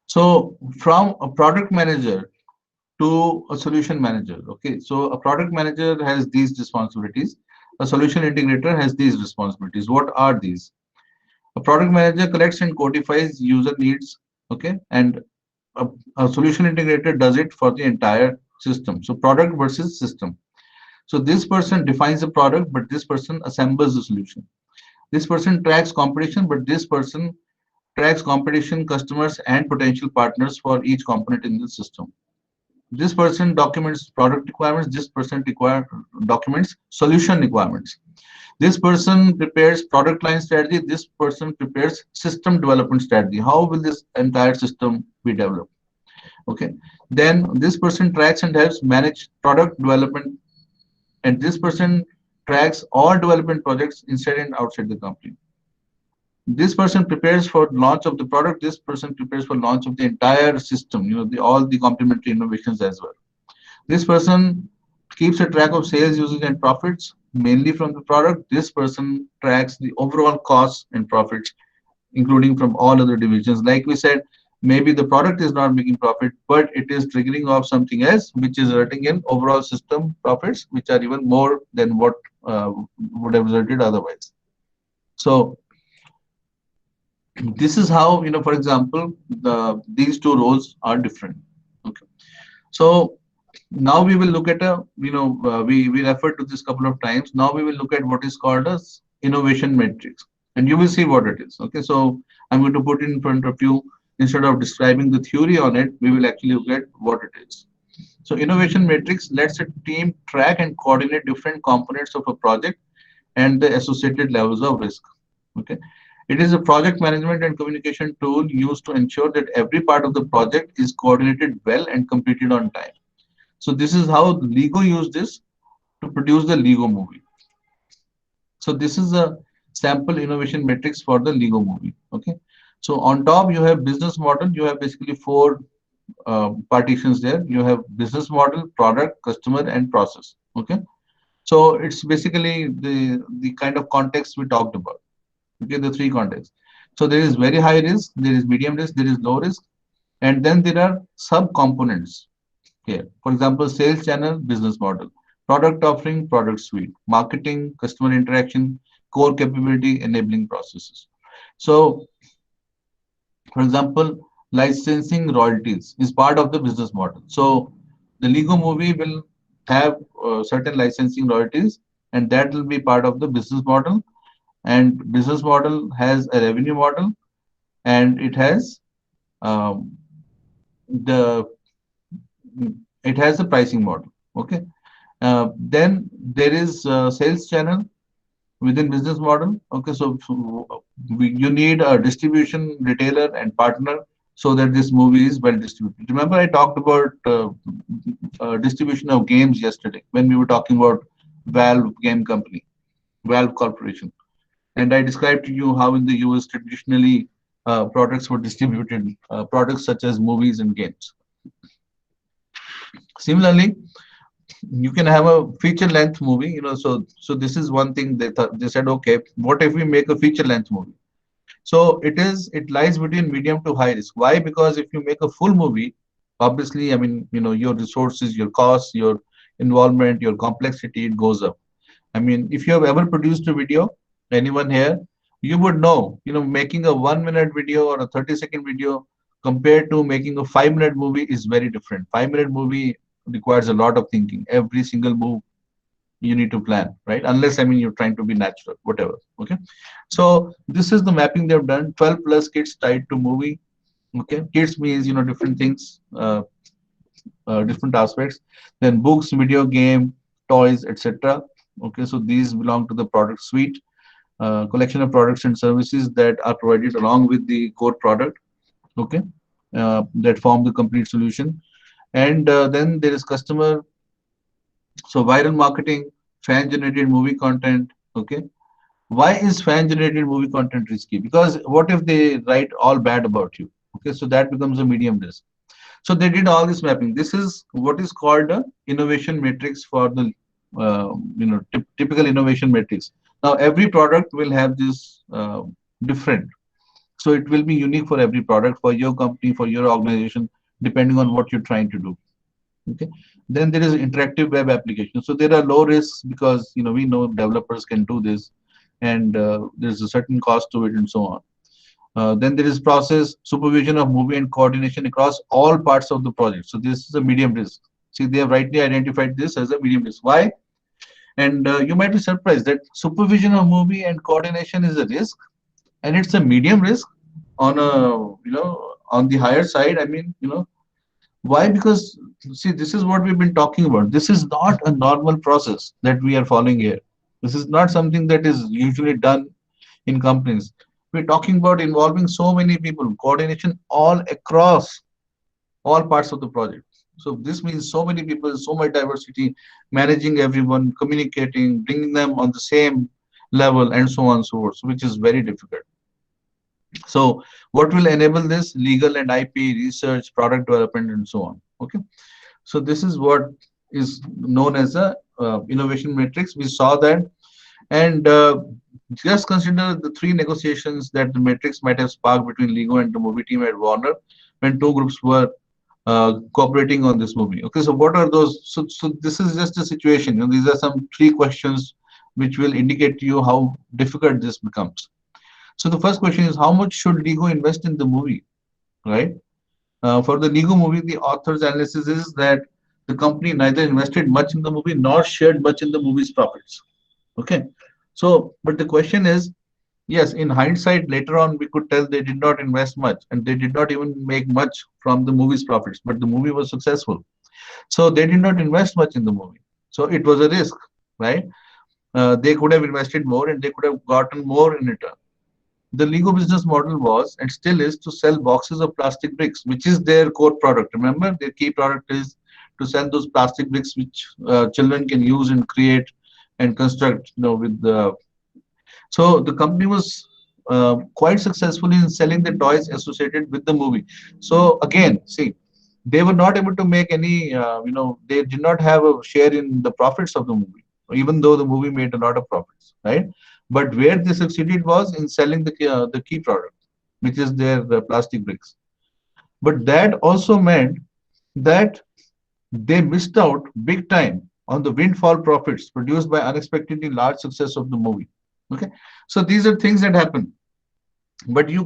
So from a product manager to a solution manager, okay, so a product manager has these responsibilities, a solution integrator has these responsibilities. What are these? A product manager collects and codifies user needs, okay, and a solution integrator does it for the entire system. So product versus system. So this person defines the product, but this person assembles the solution. This person tracks competition, but this person tracks competition, customers, and potential partners for each component in the system. This person documents product requirements. This person documents solution requirements. This person prepares product line strategy. This person prepares system development strategy. How will this entire system be developed? Okay. Then this person tracks and helps manage product development, and this person tracks all development projects inside and outside the company. This person prepares for launch of the product. This person prepares for launch of the entire system, all the complementary innovations as well. This person keeps a track of sales, usage, and profits, mainly from the product. This person tracks the overall costs and profits, including from all other divisions. Like we said, maybe the product is not making profit, but it is triggering off something else, which is resulting in overall system profits, which are even more than what would have resulted otherwise. So this is how, for example, these two roles are different. Okay. So now we will look at we referred to this couple of times. Now we will look at what is called as innovation matrix, and you will see what it is. Okay. So I'm going to put it in front of you. Instead of describing the theory on it, we will actually look at what it is. So innovation matrix lets a team track and coordinate different components of a project and the associated levels of risk. Okay. It is a project management and communication tool used to ensure that every part of the project is coordinated well and completed on time. So this is how Lego used this to produce the Lego movie. So this is a sample innovation matrix for the Lego movie. Okay. So on top you have business model. You have basically four partitions there. You have business model, product, customer, and process. Okay. So it's basically the kind of context we talked about. Okay, the three contexts. So there is very high risk, there is medium risk, there is low risk, and then there are sub-components here. For example, sales channel, business model, product offering, product suite, marketing, customer interaction, core capability, enabling processes. So, for example, licensing royalties is part of the business model. So the Lego movie will have certain licensing royalties, and that will be part of the business model. And business model has a revenue model, and it has the pricing model. Okay. Then there is sales channel within business model. Okay, so you need a distribution retailer and partner so that this movie is well distributed. Remember, I talked about distribution of games yesterday when we were talking about Valve Game Company, Valve Corporation. And I described to you how in the US traditionally products were distributed, products such as movies and games. Similarly, you can have a feature length movie, so this is one thing they said, okay, what if we make a feature length movie? So it lies between medium to high risk. Why? Because if you make a full movie, obviously, I mean, your resources, your costs, your involvement, your complexity, it goes up. I mean, if you have ever produced a video, anyone here, you would know, making a 1 minute video or a 30-second video compared to making a 5-minute movie is very different. 5-minute movie requires a lot of thinking. Every single move you need to plan, right? Unless, I mean, you're trying to be natural, whatever. Okay. So this is the mapping they've done. 12 plus kits tied to movie. Okay. Kits means, different things, different aspects. Then books, video game, toys, etc. Okay. So these belong to the product suite. Collection of products and services that are provided along with the core product, okay, that form the complete solution. And then there is customer. So viral marketing, fan-generated movie content, okay. Why is fan-generated movie content risky? Because what if they write all bad about you? Okay, so that becomes a medium risk. So they did all this mapping. This is what is called a innovation matrix for the typical innovation matrix. Now, every product will have this different. So it will be unique for every product, for your company, for your organization, depending on what you're trying to do. Okay. Then there is interactive web application. So there are low risks because we know developers can do this, and there's a certain cost to it and so Then there is process, supervision of movie and coordination across all parts of the project. So this is a medium risk. See, they have rightly identified this as a medium risk. Why? And you might be surprised that supervision of movie and coordination is a risk, and it's a medium risk on a, on the higher side. I mean, why? Because see, this is what we've been talking about. This is not a normal process that we are following here. This is not something that is usually done in companies. We're talking about involving so many people, coordination all across all parts of the project. So this means so many people, so much diversity, managing everyone, communicating, bringing them on the same level, and so on and so forth, which is very difficult. So what will enable this? Legal and IP, research, product development, and so on. Okay. So this is what is known as a innovation matrix. We saw that. And just consider the 3 negotiations that the matrix might have sparked between Lego and the movie team at Warner when 2 groups were cooperating on this movie. Okay, so what are those? So this is just a situation. These are some 3 questions which will indicate to you how difficult this becomes. So the first question is, how much should Lego invest in the movie, right? For the Lego movie, the author's analysis is that the company neither invested much in the movie nor shared much in the movie's profits. Okay, so but the question is, yes, in hindsight, later on, we could tell they did not invest much and they did not even make much from the movie's profits, but the movie was successful. So they did not invest much in the movie. So it was a risk, right? They could have invested more and they could have gotten more in return. The Lego business model was and still is to sell boxes of plastic bricks, which is their core product. Remember, their key product is to sell those plastic bricks which children can use and create and construct, with the. So the company was quite successful in selling the toys associated with the movie. So again, see, they were not able to make any, they did not have a share in the profits of the movie, even though the movie made a lot of profits, right? But where they succeeded was in selling the key product, which is their plastic bricks. But that also meant that they missed out big time on the windfall profits produced by unexpectedly large success of the movie. Okay, so these are things that happen. But it's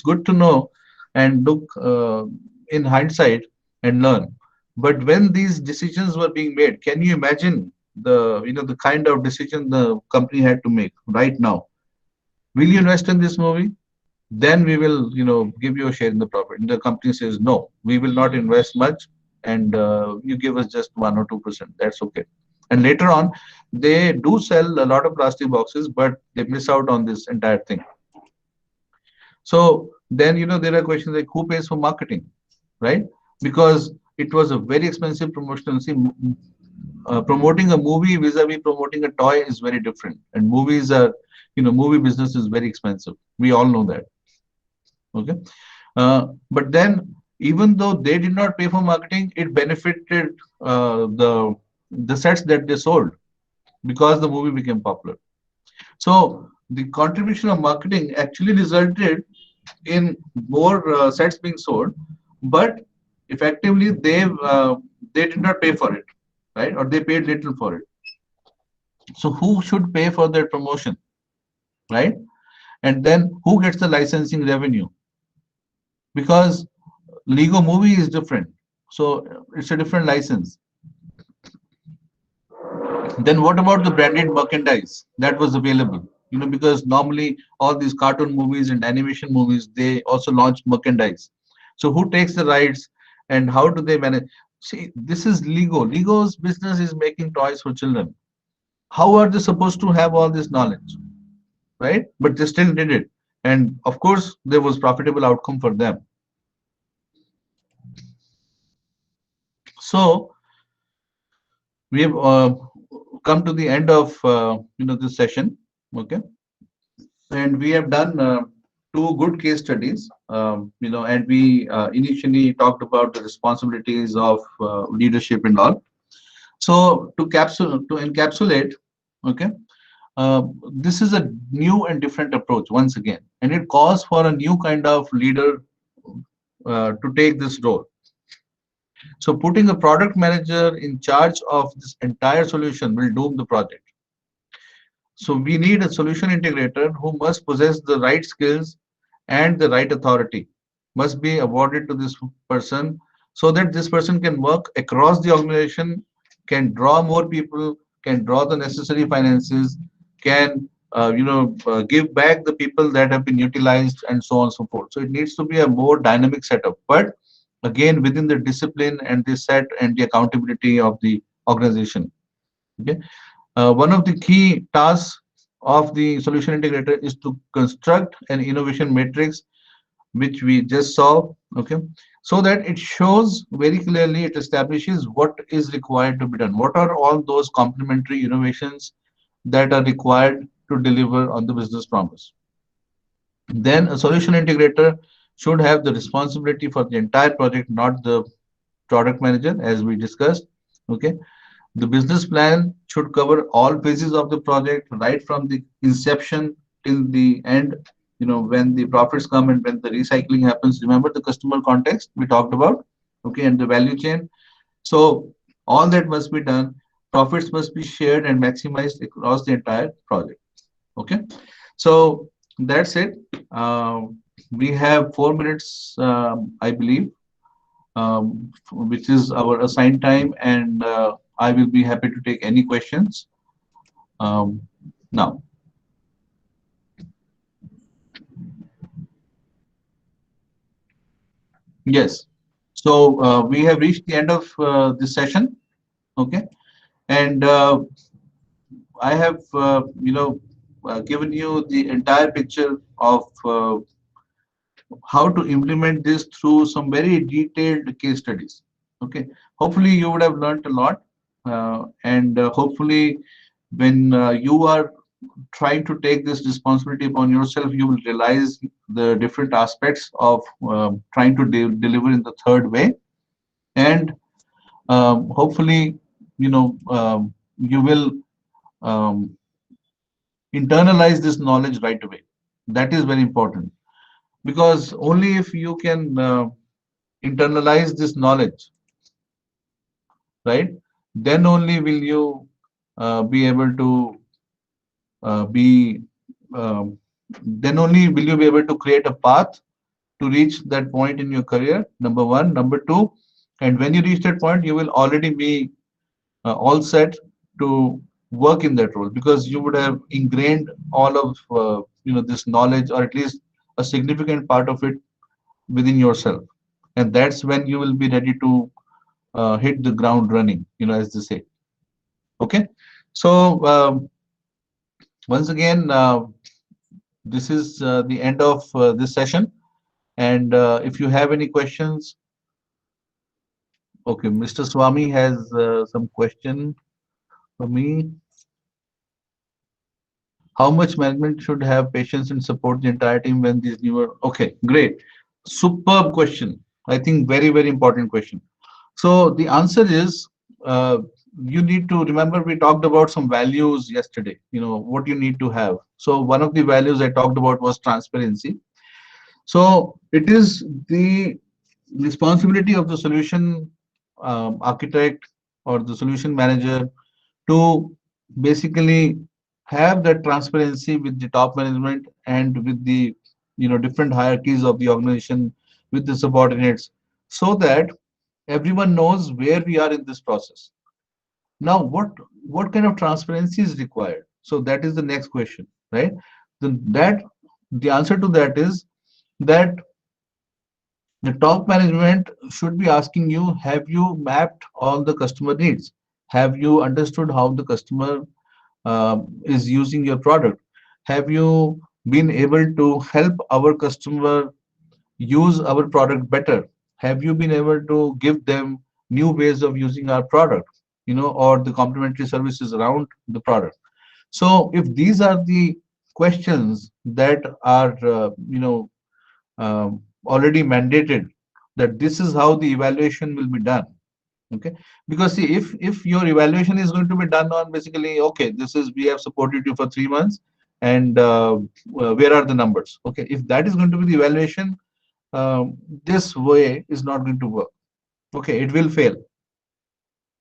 good to know and look in hindsight and learn. But when these decisions were being made, can you imagine the kind of decision the company had to make right now? Will you invest in this movie? Then we will, give you a share in the profit. And the company says, no, we will not invest much, and you give us just 1 or 2%. That's okay. And later on, they do sell a lot of plastic boxes, but they miss out on this entire thing. So then, there are questions like who pays for marketing, right? Because it was a very expensive promotional. See, promoting a movie vis-a-vis promoting a toy is very different. And movies are, movie business is very expensive. We all know that. Okay. But then, even though they did not pay for marketing, it benefited the sets that they sold because the movie became popular. So the contribution of marketing actually resulted in more sets being sold, but effectively they did not pay for it, right? Or they paid little for it. So who should pay for their promotion, right? And then who gets the licensing revenue? Because Lego movie is different, so it's a different license. Then what about the branded merchandise that was available? Because normally all these cartoon movies and animation movies, they also launch merchandise. So who takes the rights and how do they manage? See, this is Lego. Lego's business is making toys for children. How are they supposed to have all this knowledge, right? But they still did it. And of course, there was profitable outcome for them. So we have come to the end of this session, okay, and we have done 2 good case studies, and we initially talked about the responsibilities of leadership and all. So to encapsulate, okay, this is a new and different approach once again, and it calls for a new kind of leader to take this role. So putting a product manager in charge of this entire solution will doom the project. So we need a solution integrator who must possess the right skills and the right authority must be awarded to this person, so that this person can work across the organization, can draw more people, can draw the necessary finances, can give back the people that have been utilized, and so on and so forth. So it needs to be a more dynamic setup, but again within the discipline and the set and the accountability of the organization. Okay. One of the key tasks of the solution integrator is to construct an innovation matrix, which we just saw, okay, so that it shows very clearly, it establishes what is required to be done. What are all those complementary innovations that are required to deliver on the business promise? Then a solution integrator should have the responsibility for the entire project, not the product manager, as we discussed, okay. The business plan should cover all phases of the project, right from the inception till the end. When the profits come and when the recycling happens, remember the customer context we talked about, okay, and the value chain. So all that must be done. Profits must be shared and maximized across the entire project. Okay. So that's it. We have 4 minutes, I believe, which is our assigned time, and I will be happy to take any questions now. Yes. So we have reached the end of this session. Okay. And I have, given you the entire picture of how to implement this through some very detailed case studies. Okay. Hopefully you would have learned a lot. And hopefully when you are trying to take this responsibility upon yourself, you will realize the different aspects of trying to deliver in the third way. And hopefully, you will internalize this knowledge right away. That is very important, because only if you can internalize this knowledge, right, then only will you be able to then only will you be able to create a path to reach that point in your career, number one. Number two, and when you reach that point, you will already be all set to work in that role, because you would have ingrained all of this knowledge, or at least a significant part of it, within yourself. And that's when you will be ready to hit the ground running, as they say. Okay. So once again, this is the end of this session. And if you have any questions, okay, Mr. Swami has some question for me. How much management should have patience and support the entire team when these newer? Okay, great, superb question. I think very, very important question. So the answer is, you need to remember, we talked about some values yesterday, what you need to have. So one of the values I talked about was transparency. So it is the responsibility of the solution architect or the solution manager to basically have that transparency with the top management and with the different hierarchies of the organization, with the subordinates, so that everyone knows where we are in this process. Now, what kind of transparency is required? So that is the next question, right? The answer to that is that the top management should be asking you, have you mapped all the customer needs? Have you understood how the customer is using your product? Have you been able to help our customer use our product better? Have you been able to give them new ways of using our product, or the complementary services around the product? So if these are the questions that are already mandated, that this is how the evaluation will be done. Okay, because see, if your evaluation is going to be done on basically, okay, this is, we have supported you for 3 months, and where are the numbers? Okay, if that is going to be the evaluation, this way is not going to work. Okay, it will fail.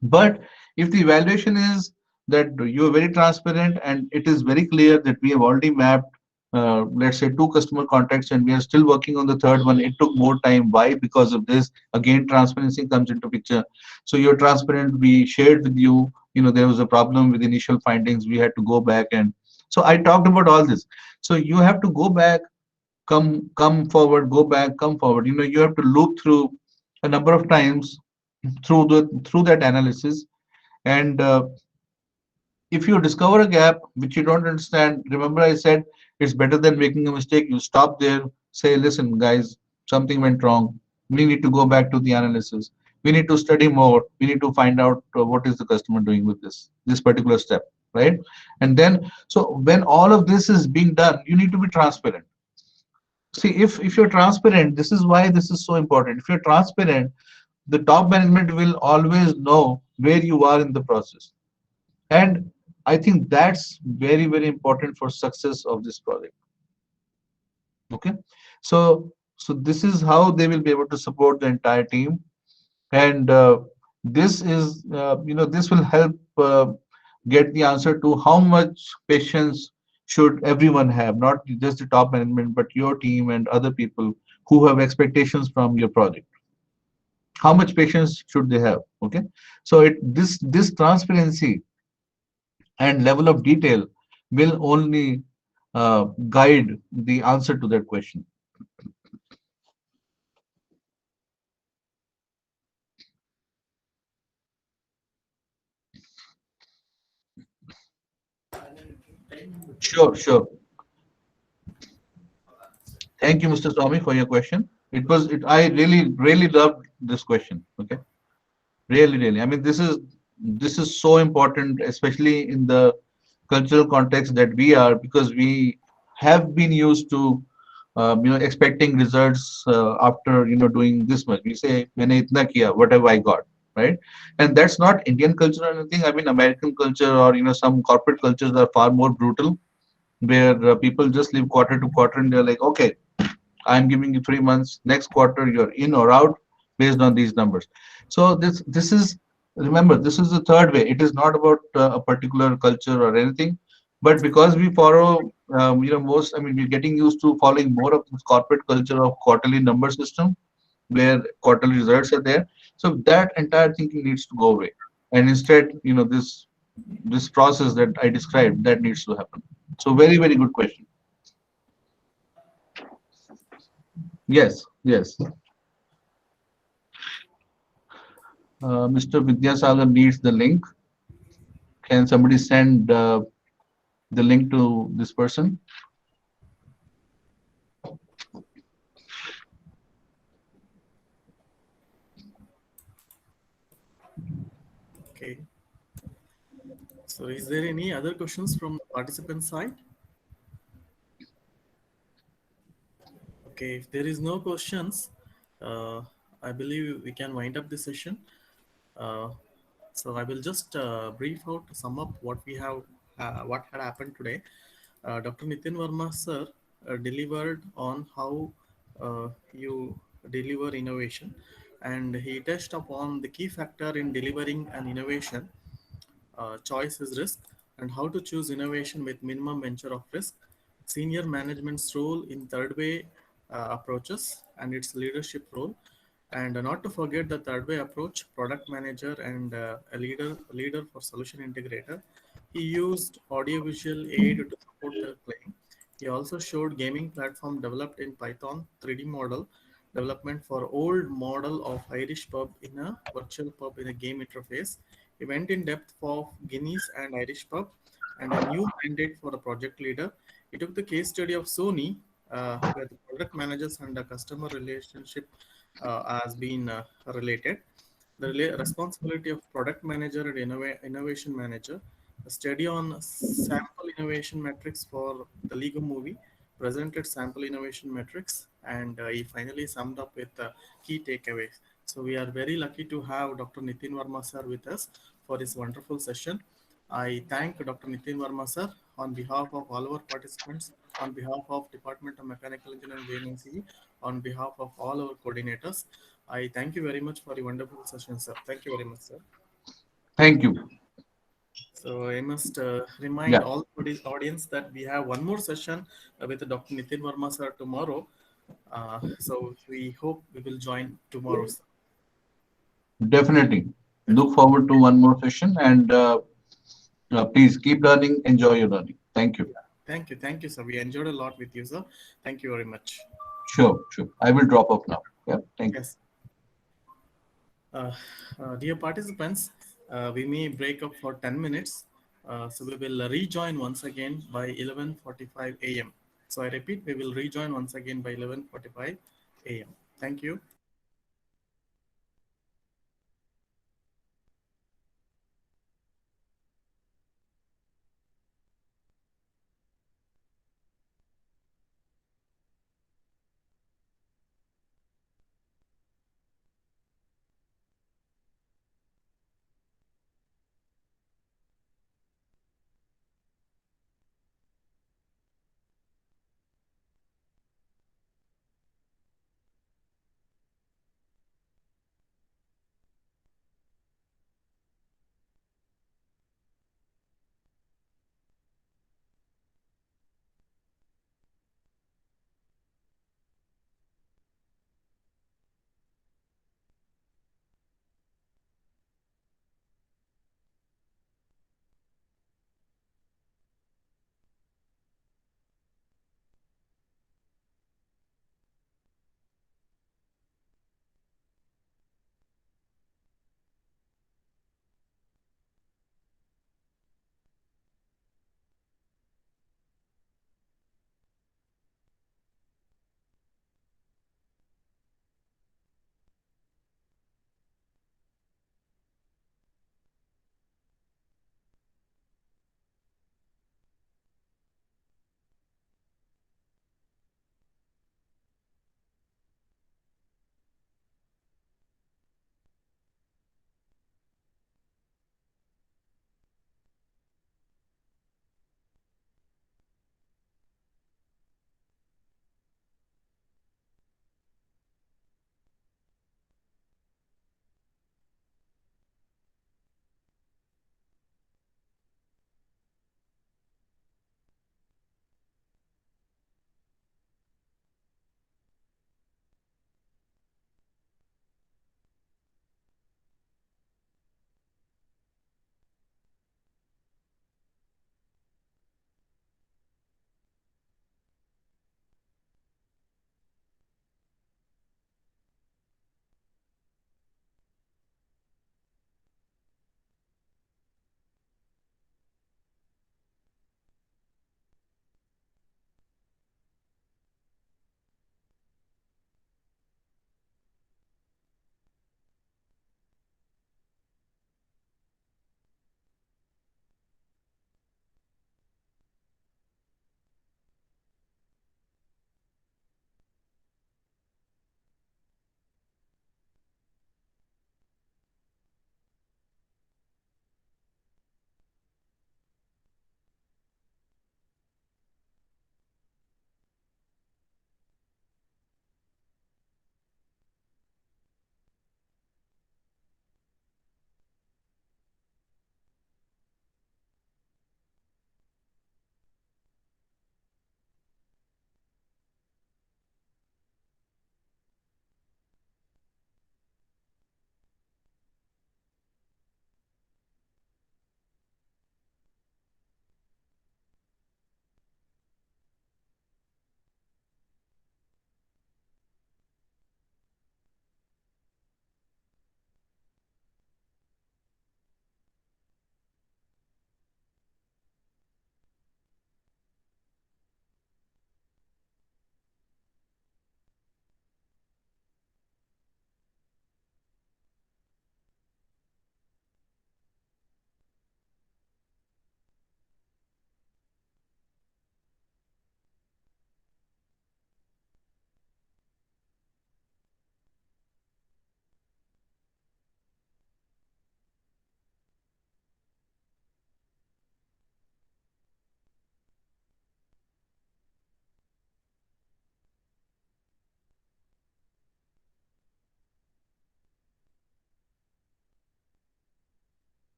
But if the evaluation is that you are very transparent, and it is very clear that we have already mapped, let's say, 2 customer contacts, and we are still working on the third one. It took more time. Why? Because of this. Again, transparency comes into picture. So you're transparent. We shared with you, there was a problem with initial findings. We had to go back, and so I talked about all this. So you have to go back, come forward, go back, come forward. You have to loop through a number of times through that analysis, and if you discover a gap which you don't understand, remember I said it's better than making a mistake. You stop there, say, listen, guys, something went wrong. We need to go back to the analysis. We need to study more. We need to find out what is the customer doing with this particular step, right? And then, so when all of this is being done, you need to be transparent. See, if you're transparent, this is why this is so important. If you're transparent, the top management will always know where you are in the process. And I think that's very, very important for success of this project. Okay, so this is how they will be able to support the entire team, and this is this will help get the answer to how much patience should everyone have, not just the top management, but your team and other people who have expectations from your project. How much patience should they have? Okay, so this transparency and level of detail will only guide the answer to that question. Sure. Thank you, Mr. Swami, for your question. I really loved this question. Okay, really. I mean, this is so important, especially in the cultural context that we are, because we have been used to expecting results after doing this much. We say, "Maine itna kiya, what have I got?" Right? And that's not Indian culture or anything. I mean, American culture or some corporate cultures are far more brutal, where people just live quarter to quarter, and they're like, "Okay, I'm giving you 3 months. Next quarter, you're in or out based on these numbers." So this is, remember, this is the third way. It is not about a particular culture or anything, but because we follow, we're getting used to following more of this corporate culture of quarterly number system, where quarterly results are there. So that entire thinking needs to go away, and instead, this process that I described, that needs to happen. So very, very good question. Yes. Mr. Vidyasagar needs the link. Can somebody send the link to this person?
Okay. So is there any other questions from the participant side? Okay, if there is no questions, I believe we can wind up the session. So I will just brief out, sum up what had happened today. Dr. Nitin Verma sir delivered on how you deliver innovation, and he touched upon the key factor in delivering an innovation. Choice is risk, and how to choose innovation with minimum venture of risk, senior management's role in third way approaches and its leadership role, and not to forget the third way approach, product manager and a leader for solution integrator. He used audiovisual aid to support the claim. He also showed gaming platform developed in Python 3D model development for old model of Irish pub in a virtual pub in a game interface. He went in depth for Guinness and Irish pub and a new mandate for the project leader. He took the case study of Sony, where the product managers and the customer relationship has been related. The responsibility of product manager and innovation manager. A study on sample innovation metrics for the Lego movie, presented sample innovation metrics, and he finally summed up with key takeaways. So we are very lucky to have Dr. Nitin Verma sir with us for this wonderful session. I thank Dr. Nitin Verma sir on behalf of all our participants, on behalf of Department of Mechanical Engineering, JNC, on behalf of all our coordinators. I thank you very much for the wonderful session, sir. Thank you very much, sir.
Thank you.
So I must remind
Yeah,
all the audience that we have one more session with Dr. Nitin Verma sir tomorrow. So we hope we will join tomorrow, sir.
definitely. Look forward to one more session, and please keep learning, enjoy your learning. Thank you.
Thank you, sir. We enjoyed a lot with you, sir. Thank you very much.
Sure, sure. I will drop off now. Yeah, thank you.
Yes. Dear participants, we may break up for 10 minutes. So we will rejoin once again by 11:45 a.m. So I repeat, we will rejoin once again by 11:45 a.m. Thank you.